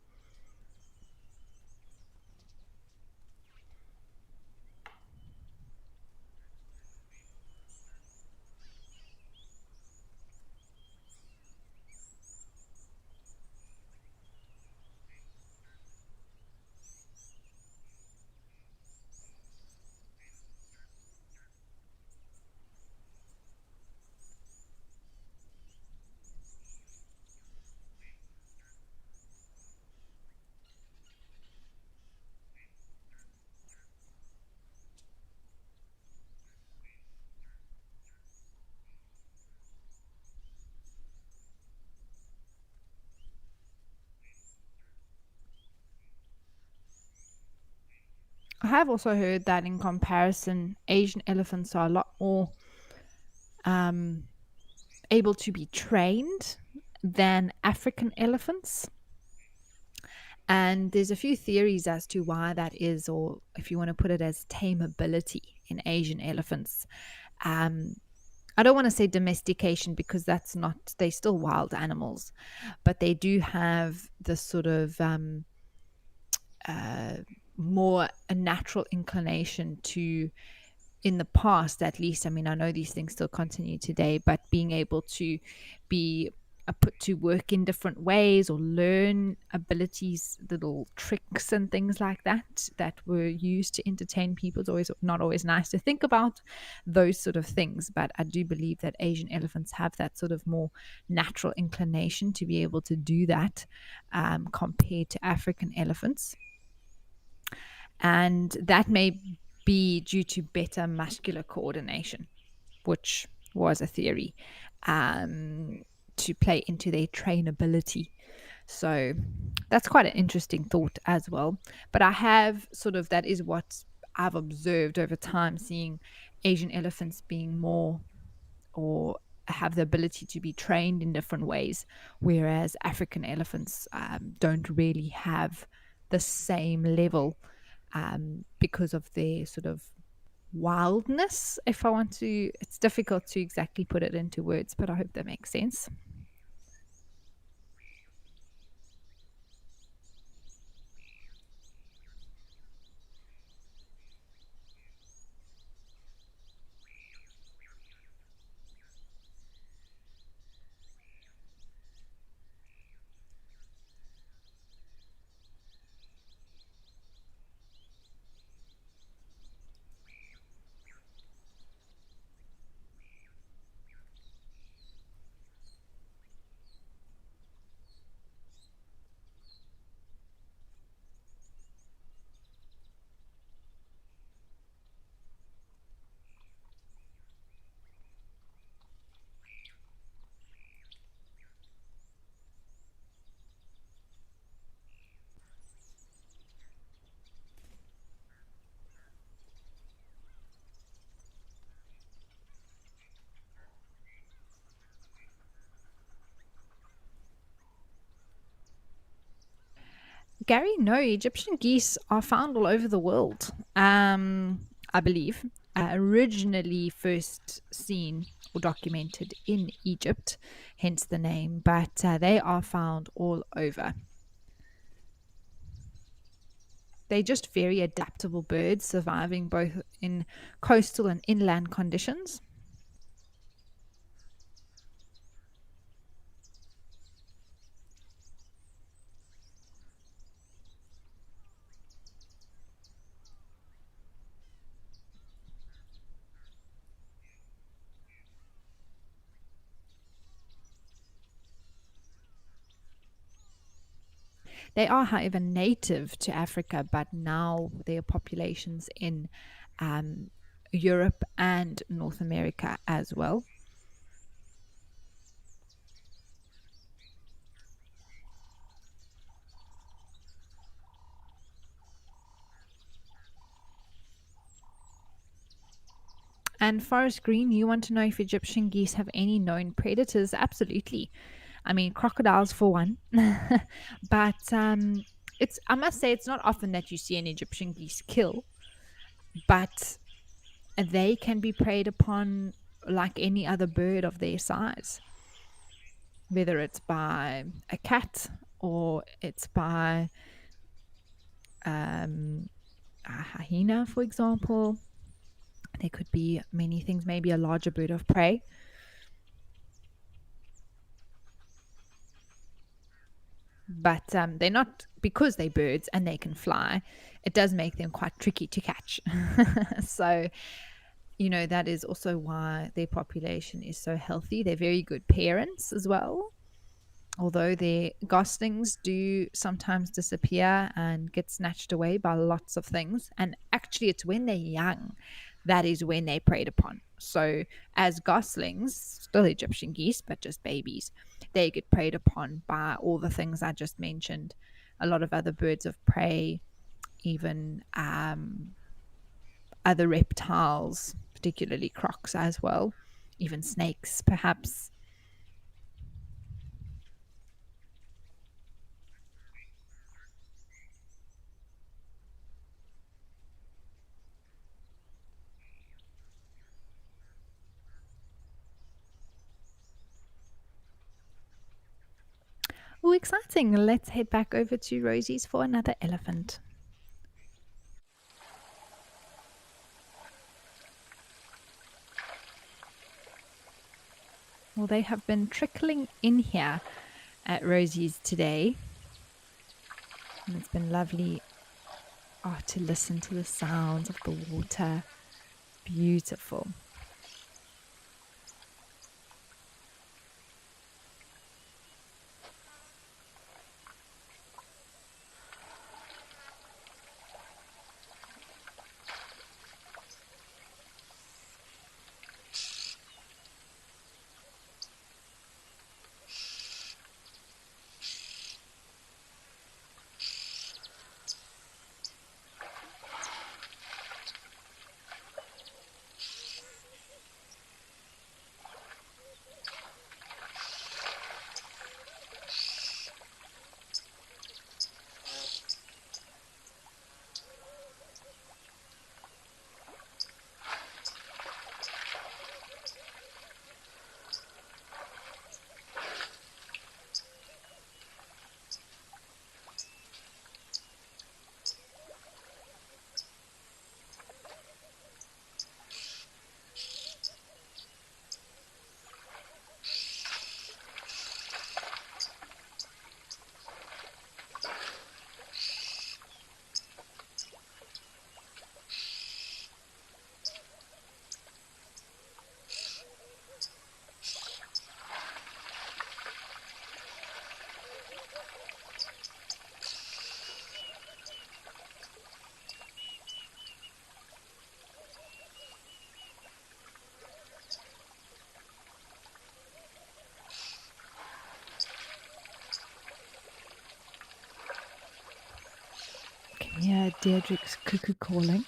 [SPEAKER 1] I have also heard that in comparison, Asian elephants are a lot more able to be trained than African elephants. And there's a few theories as to why that is, or if you want to put it as tameability in Asian elephants. I don't want to say domestication, because that's not, they're still wild animals, but they do have this sort of more a natural inclination to, in the past at least, I mean, I know these things still continue today, but being able to be put to work in different ways, or learn abilities, little tricks and things like that that were used to entertain people. It's always not always nice to think about those sort of things, but I do believe that Asian elephants have that sort of more natural inclination to be able to do that, compared to African elephants. And that may be due to better muscular coordination, which was a theory, to play into their trainability. So that's quite an interesting thought as well. But I have sort of, that is what I've observed over time, seeing Asian elephants being more, or have the ability to be trained in different ways, whereas African elephants don't really have the same level, because of their sort of wildness. If I want to, it's difficult to exactly put it into words, but I hope that makes sense. Gary, no, Egyptian geese are found all over the world. I believe originally first seen or documented in Egypt, hence the name, but they are found all over. They're just very adaptable birds, surviving both in coastal and inland conditions. They are, however, native to Africa, but now their populations in um, Europe and North America as well. And Forest Green, you want to know if Egyptian geese have any known predators? Absolutely. I mean, crocodiles for one. But it's, I must say, it's not often that you see an Egyptian geese kill, but they can be preyed upon like any other bird of their size, whether it's by a cat or it's by a hyena, for example. There could be many things, maybe a larger bird of prey. But they're not, because they're birds and they can fly, it does make them quite tricky to catch. So, that is also why their population is so healthy. They're very good parents as well, although their goslings do sometimes disappear and get snatched away by lots of things. And actually, it's when they're young that is when they're preyed upon. So, as goslings, still Egyptian geese, but just babies, they get preyed upon by all the things I just mentioned. A lot of other birds of prey, even other reptiles, particularly crocs as well, even snakes, perhaps. Oh, exciting. Let's head back over to Rosie's for another elephant. Well, they have been trickling in here at Rosie's today. And it's been lovely to listen to the sounds of the water. Beautiful. Can you hear Deirdre's cuckoo calling?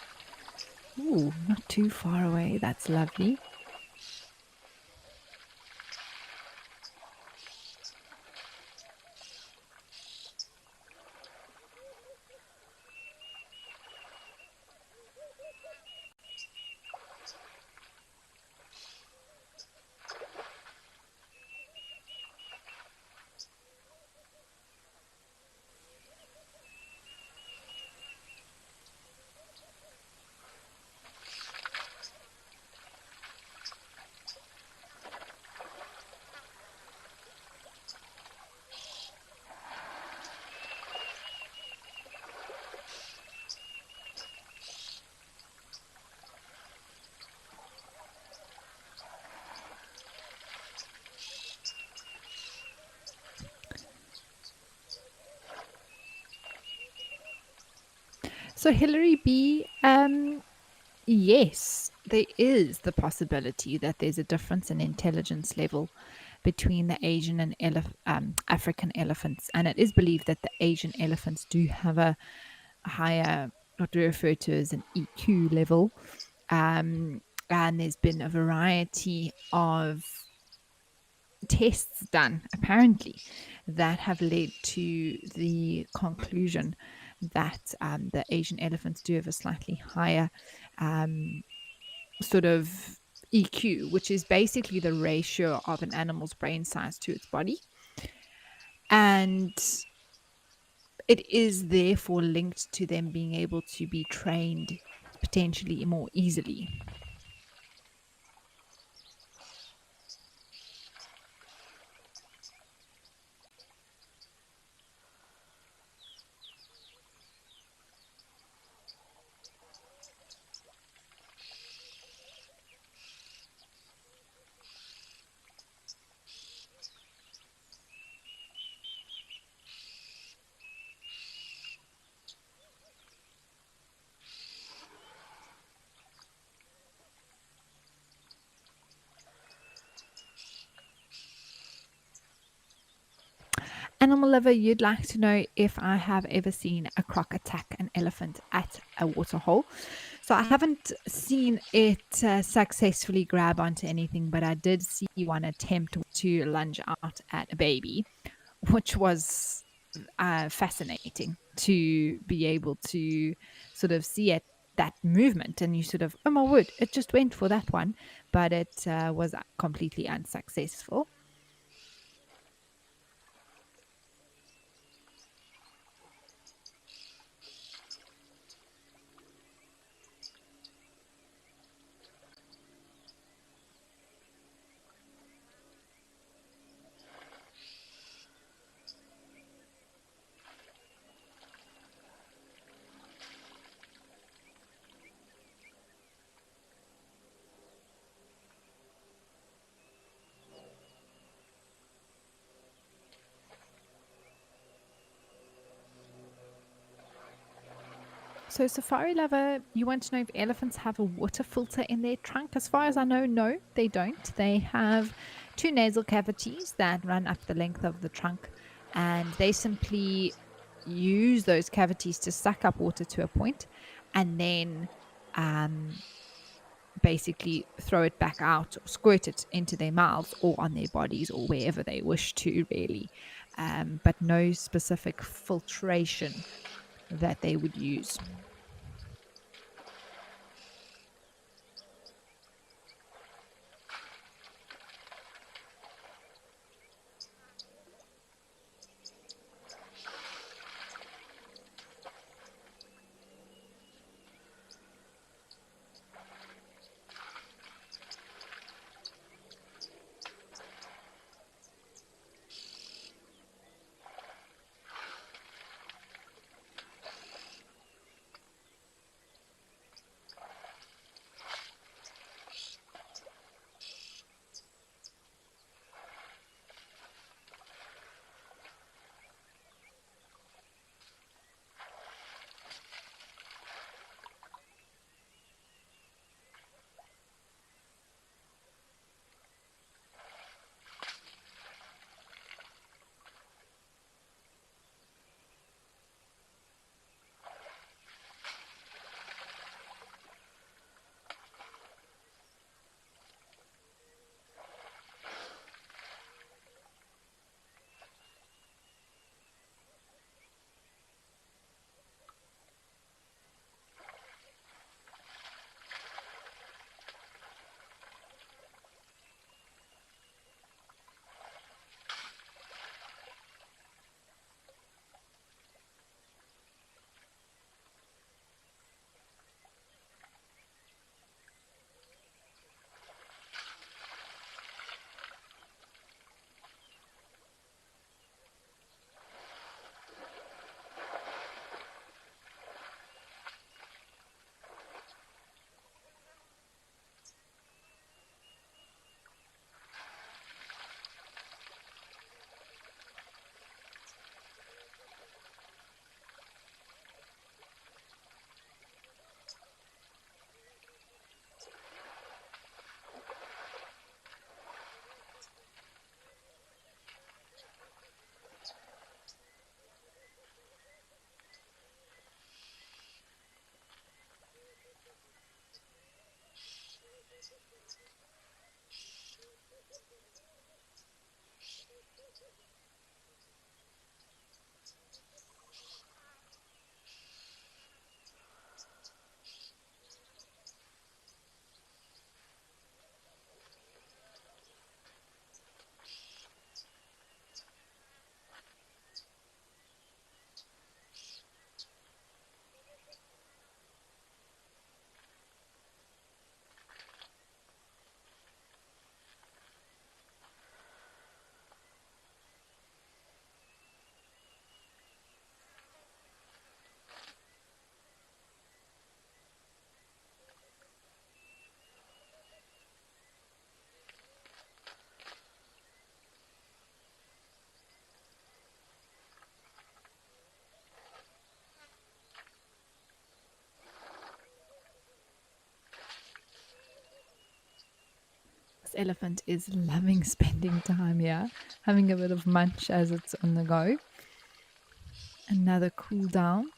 [SPEAKER 1] Ooh, not too far away. That's lovely. So, Hillary B, yes, there is the possibility that there's a difference in intelligence level between the Asian and African elephants. And it is believed that the Asian elephants do have a higher, what we refer to as an EQ level. And there's been a variety of tests done, apparently, that have led to the conclusion that the Asian elephants do have a slightly higher sort of EQ, which is basically the ratio of an animal's brain size to its body. And it is therefore linked to them being able to be trained potentially more easily. Animal lover, you'd like to know if I have ever seen a croc attack an elephant at a waterhole. So I haven't seen it successfully grab onto anything, but I did see one attempt to lunge out at a baby, which was fascinating to be able to sort of see it, that movement, and you sort of, oh my word, it just went for that one, but it was completely unsuccessful. So, Safari Lover, you want to know if elephants have a water filter in their trunk? As far as I know, no, they don't. They have two nasal cavities that run up the length of the trunk, and they simply use those cavities to suck up water to a point and then basically throw it back out or squirt it into their mouths or on their bodies or wherever they wish to, really. But no specific filtration that they would use. elephant is loving spending time here, having a bit of munch as it's on the go. Another cool down.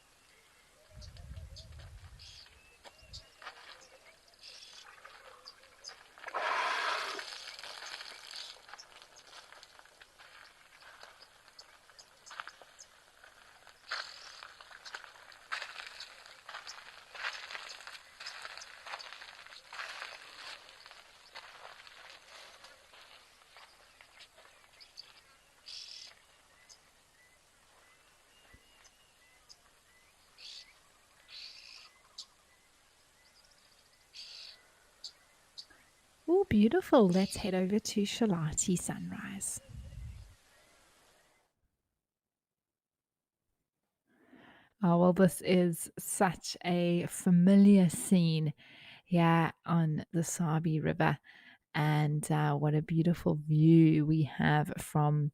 [SPEAKER 1] Oh, beautiful. Let's head over to Shalati Sunrise. Oh, well, this is such a familiar scene here on the Sabi River. And what a beautiful view we have from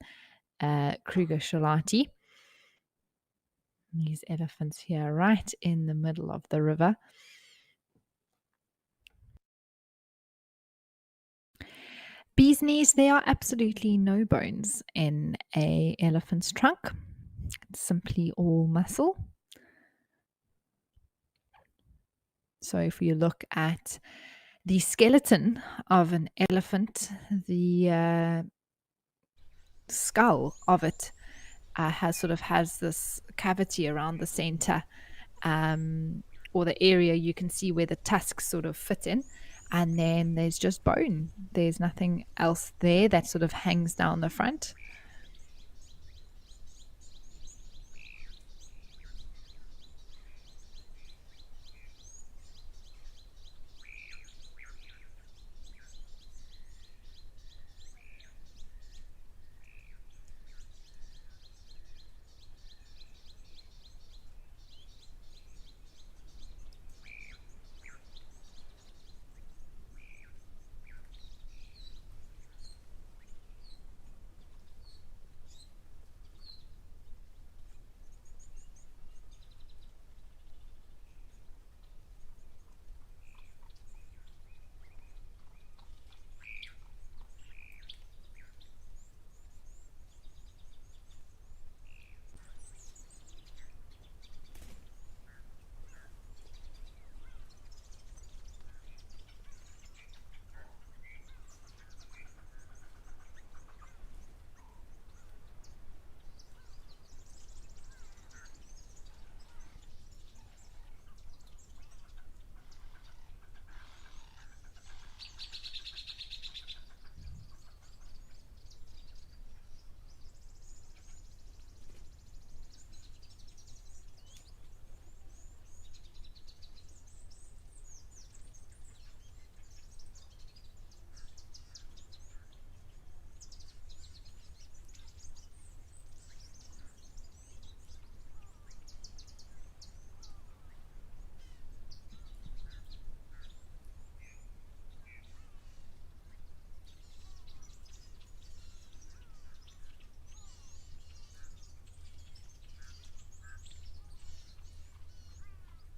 [SPEAKER 1] Kruger Shalati. These elephants here right in the middle of the river. Bees' knees, there are absolutely no bones in an elephant's trunk. It's simply all muscle. So if you look at the skeleton of an elephant, the skull of it has this cavity around the center, or the area you can see where the tusks sort of fit in, and then there's just bone. There's nothing else there that sort of hangs down the front.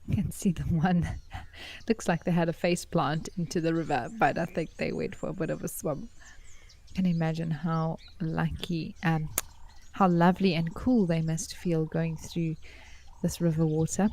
[SPEAKER 1] You can see the one looks like they had a face plant into the river, but I think they went for a bit of a swim. Can imagine how lucky and how lovely and cool they must feel going through this river water.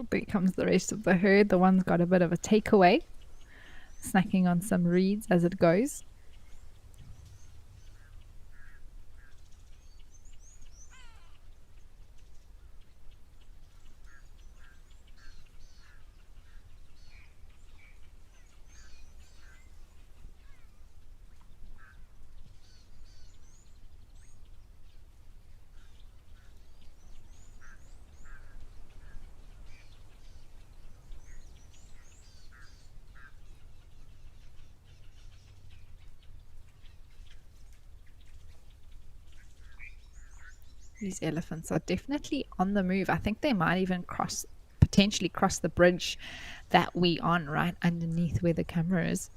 [SPEAKER 1] There comes the rest of the herd. The one's got a bit of a takeaway, snacking on some reeds as it goes. These elephants are definitely on the move. I think they might even potentially cross the bridge that we on right underneath where the camera is.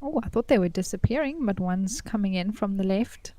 [SPEAKER 1] Oh, I thought they were disappearing, but one's coming in from the left.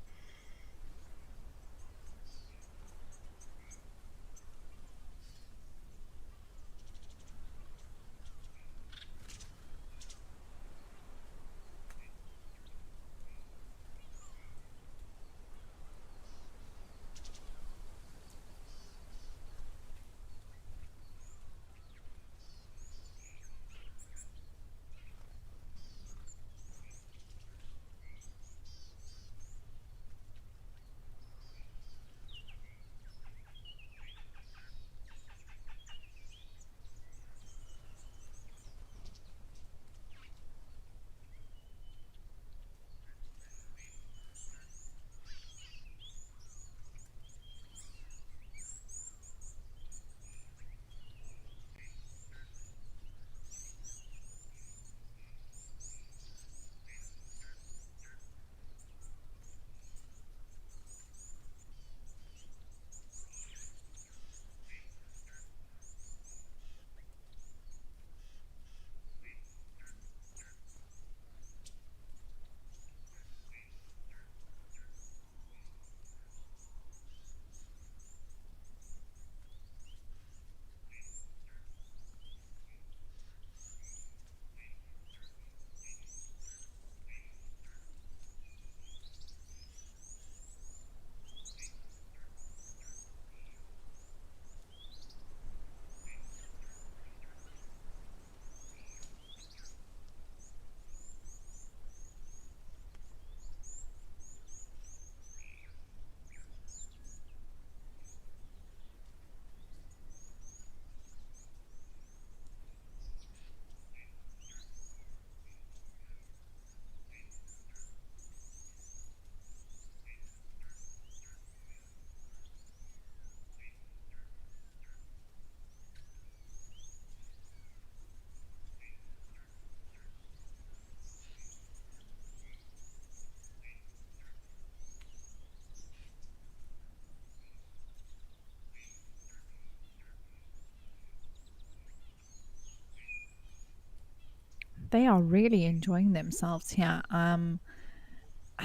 [SPEAKER 1] They are really enjoying themselves here. I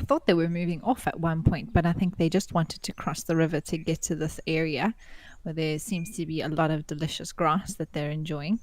[SPEAKER 1] thought they were moving off at one point, but I think they just wanted to cross the river to get to this area where there seems to be a lot of delicious grass that they're enjoying.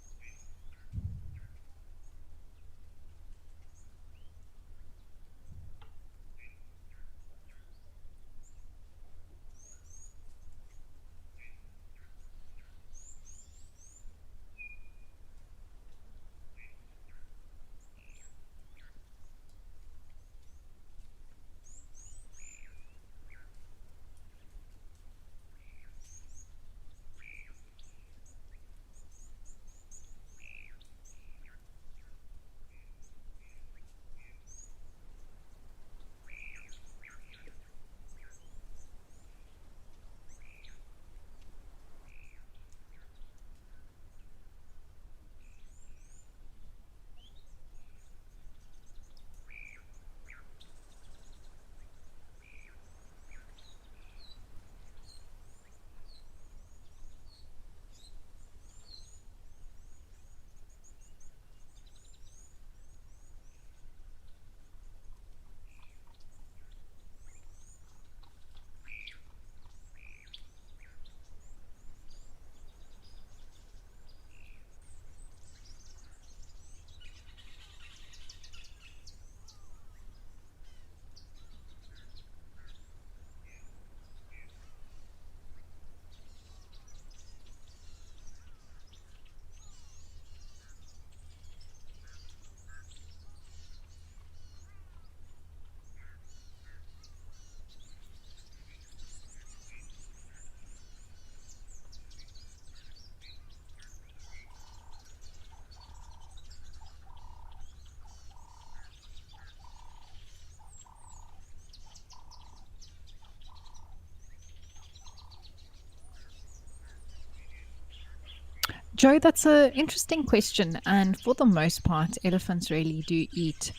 [SPEAKER 1] Joe, that's an interesting question. And for the most part, elephants really do eat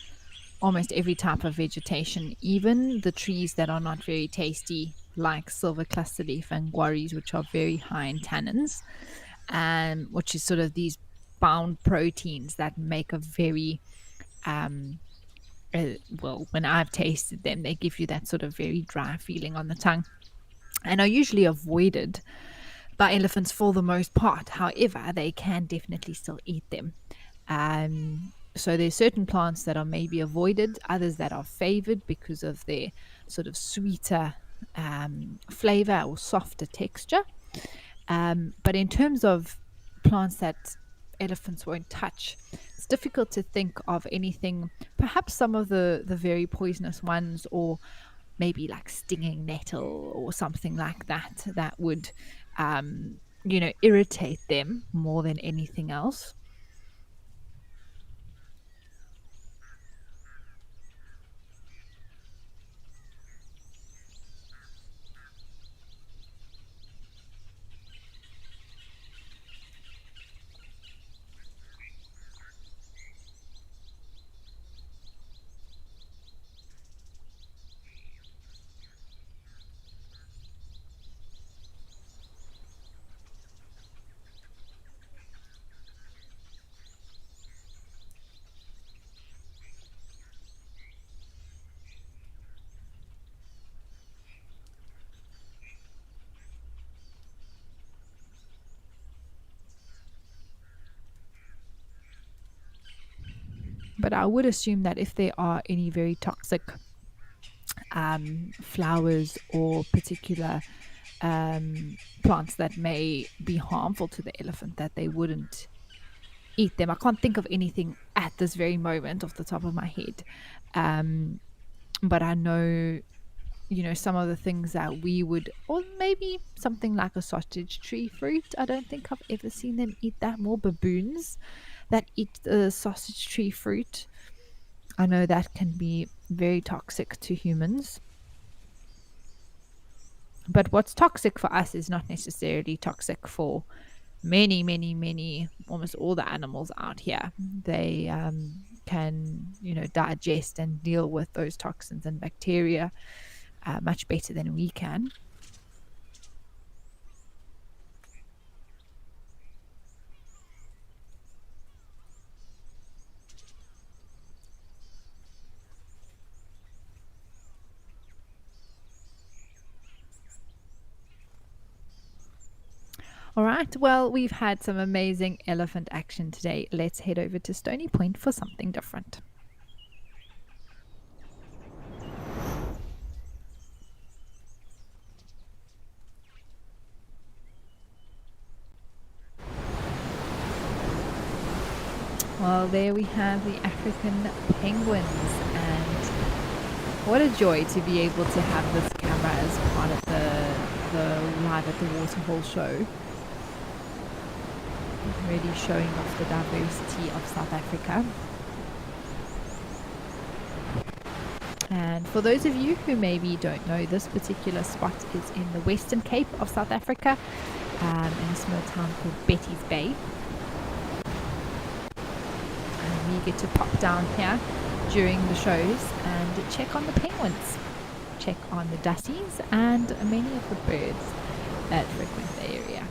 [SPEAKER 1] almost every type of vegetation, even the trees that are not very tasty, like silver cluster leaf and guarris, which are very high in tannins, which is sort of these bound proteins that make a very um, well, when I've tasted them, they give you that sort of very dry feeling on the tongue and are usually avoided by elephants for the most part. However, they can definitely still eat them. So there's certain plants that are maybe avoided, others that are favored because of their sort of sweeter flavor or softer texture. But in terms of plants that elephants won't touch, it's difficult to think of anything, perhaps some of the very poisonous ones, or maybe like stinging nettle or something like that, that would, irritate them more than anything else. But I would assume that if there are any very toxic flowers or particular plants that may be harmful to the elephant, that they wouldn't eat them. I can't think of anything at this very moment off the top of my head. But I know, some of the things that we would, or maybe something like a sausage tree fruit. I don't think I've ever seen them eat that. More baboons that eat the sausage tree fruit. I know that can be very toxic to humans. But what's toxic for us is not necessarily toxic for many, many, many, almost all the animals out here. They can, digest and deal with those toxins and bacteria much better than we can. All right. Well, we've had some amazing elephant action today. Let's head over to Stony Point for something different. Well, there we have the African penguins, and what a joy to be able to have this camera as part of the live at the waterhole show. Really showing off the diversity of South Africa. And for those of you who maybe don't know, this particular spot is in the Western Cape of South Africa, in a small town called Betty's Bay. And we get to pop down here during the shows and check on the penguins, check on the dussies, and many of the birds that frequent the area.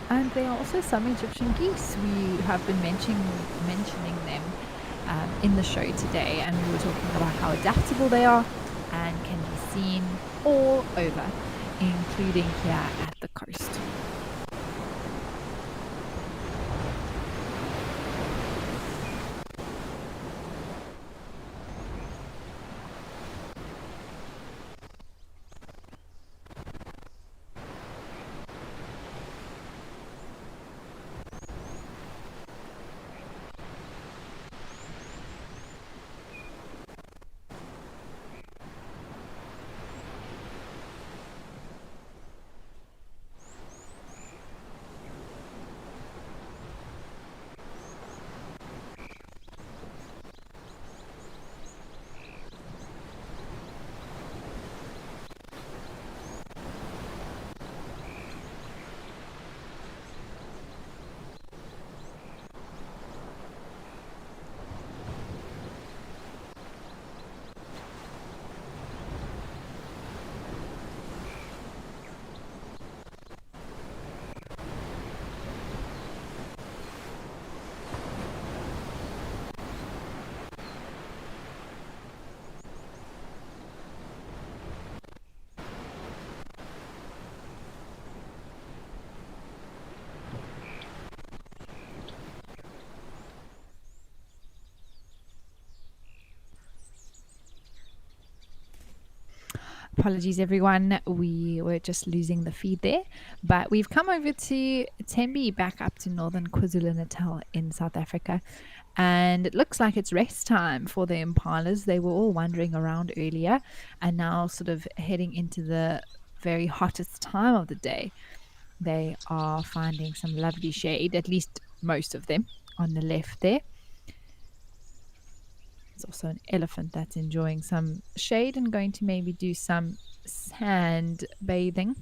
[SPEAKER 1] And there are also some Egyptian geese. We have been mentioning them in the show today, and we were talking about how adaptable they are and can be seen all over, including here at the coast. apologies, everyone. We were just losing the feed there. But we've come over to Tembe, back up to northern KwaZulu-Natal in South Africa. And it looks like it's rest time for the impalas. They were all wandering around earlier and now sort of heading into the very hottest time of the day. They are finding some lovely shade, at least most of them on the left there. There's also an elephant that's enjoying some shade and going to maybe do some sand bathing.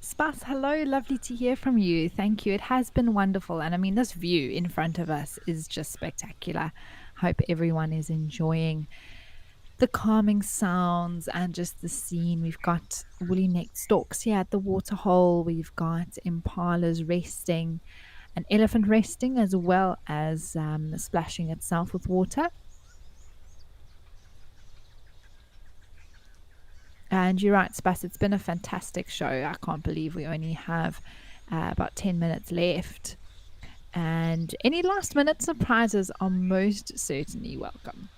[SPEAKER 1] Spas, hello, lovely to hear from you. Thank you. It has been wonderful. And I mean, this view in front of us is just spectacular. Hope everyone is enjoying the calming sounds and just the scene. We've got woolly necked storks here at the waterhole. We've got impalas resting, an elephant resting, as well as splashing itself with water. And you're right, Spas, it's been a fantastic show. I can't believe we only have about 10 minutes left. And any last minute surprises are most certainly welcome.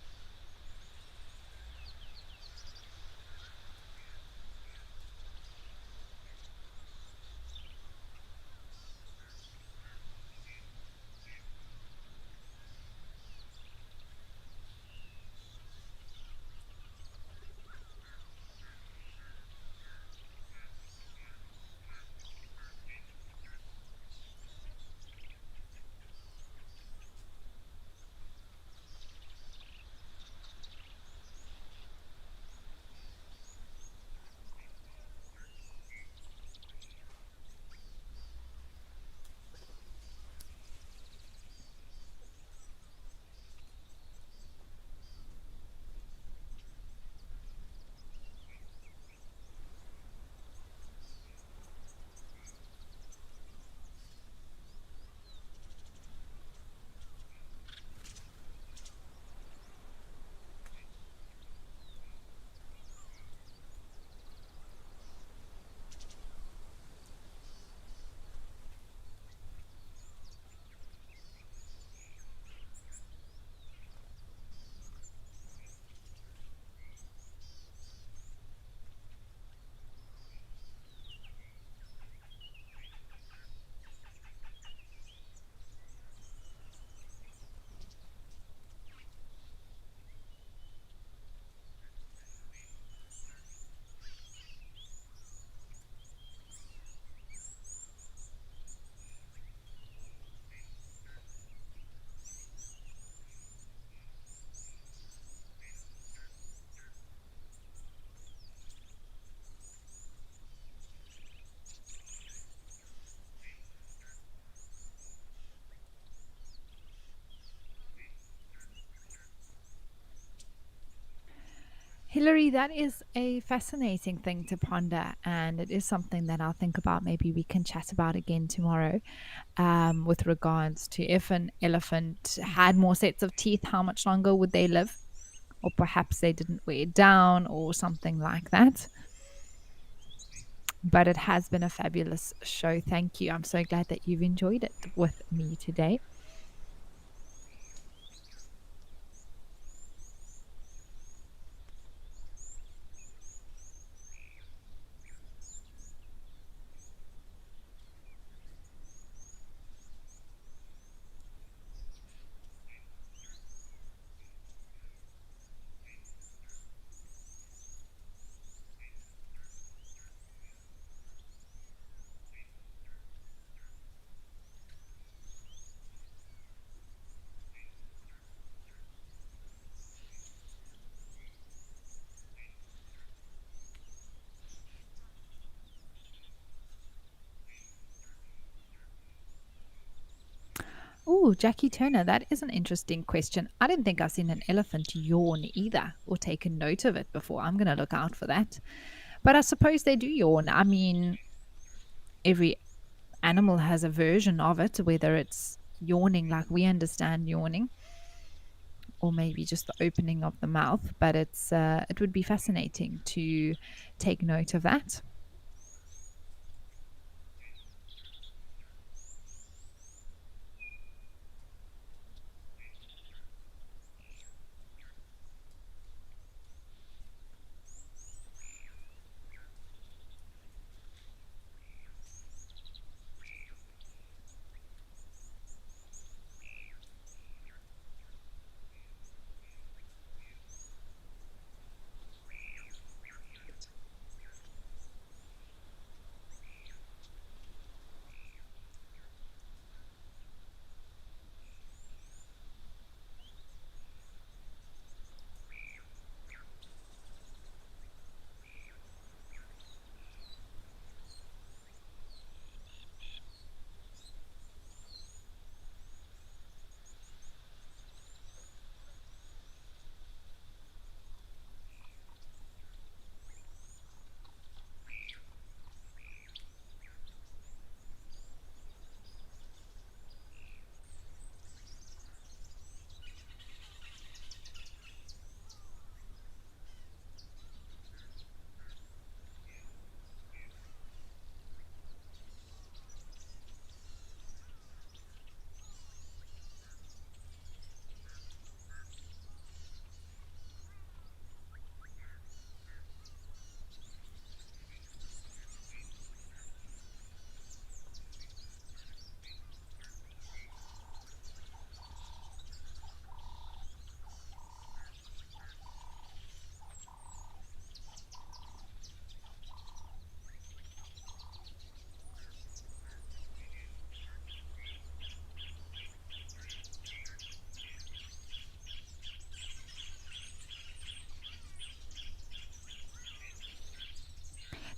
[SPEAKER 1] Hilary, that is a fascinating thing to ponder, and it is something that I'll think about. Maybe we can chat about again tomorrow, with regards to if an elephant had more sets of teeth, how much longer would they live? Or perhaps they didn't wear down or something like that. But it has been a fabulous show. Thank you. I'm so glad that you've enjoyed it with me today. Oh, Jackie Turner, that is an interesting question. I didn't think I've seen an elephant yawn either or taken note of it before. I'm going to look out for that. But I suppose they do yawn. I mean, every animal has a version of it, whether it's yawning like we understand yawning, or maybe just the opening of the mouth. But it would be fascinating to take note of that.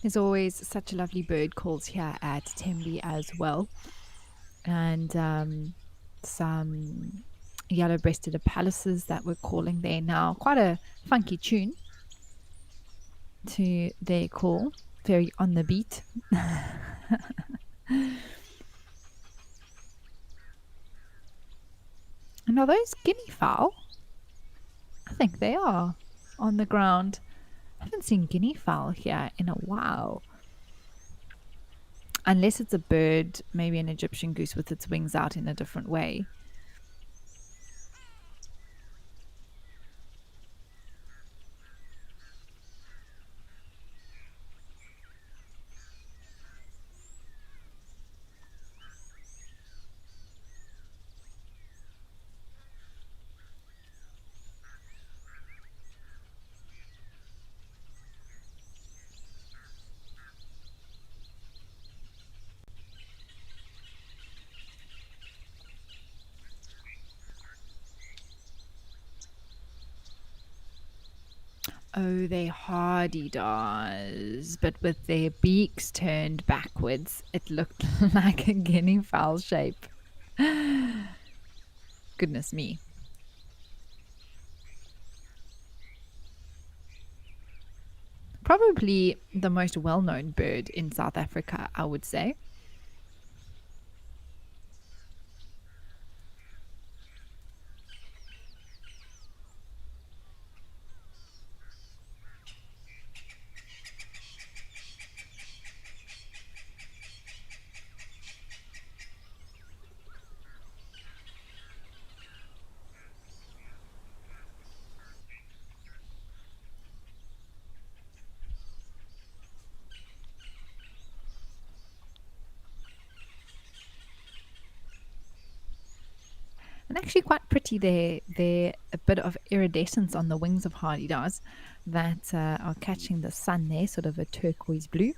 [SPEAKER 1] There's always such lovely bird calls here at Tembe as well. And some yellow breasted palaces that we're calling there now. Quite a funky tune to their call, very on the beat. And are those guinea fowl? I think they are on the ground. I haven't seen guinea fowl here in a while. Unless it's a bird, maybe an Egyptian goose with its wings out in a different way. Oh, they hardy does, but with their beaks turned backwards, it looked like a guinea fowl shape. Goodness me. Probably the most well-known bird in South Africa, I would say. And actually quite pretty there. There a bit of iridescence on the wings of Hardy-Dars that are catching the sun there, sort of a turquoise blue.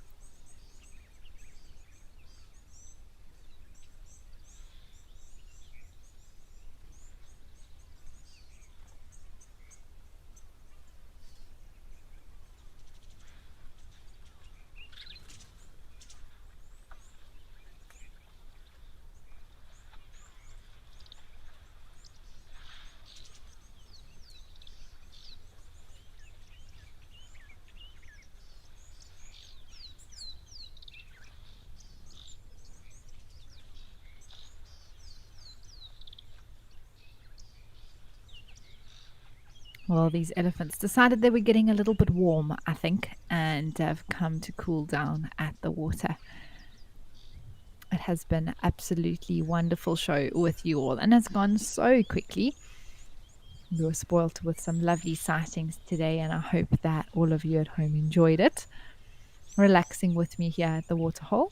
[SPEAKER 1] Well, these elephants decided they were getting a little bit warm, I think, and have come to cool down at the water. It has been an absolutely wonderful show with you all and has gone so quickly. We were spoilt with some lovely sightings today, and I hope that all of you at home enjoyed it. Relaxing with me here at the waterhole.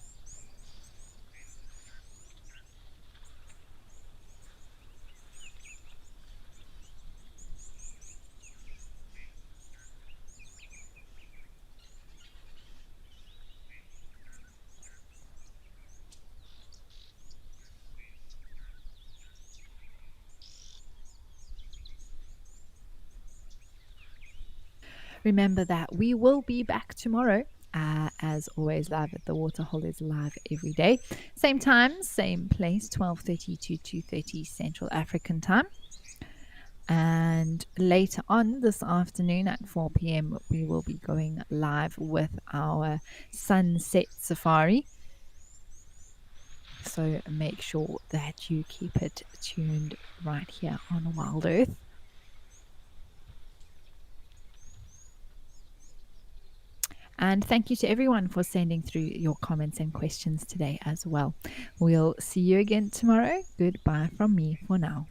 [SPEAKER 1] Remember that we will be back tomorrow. As always, Live at the Waterhole is live every day. Same time, same place, 12:30 to 2:30 Central African time. And later on this afternoon at 4 p.m., we will be going live with our sunset safari. So make sure that you keep it tuned right here on Wild Earth. And thank you to everyone for sending through your comments and questions today as well. We'll see you again tomorrow. Goodbye from me for now.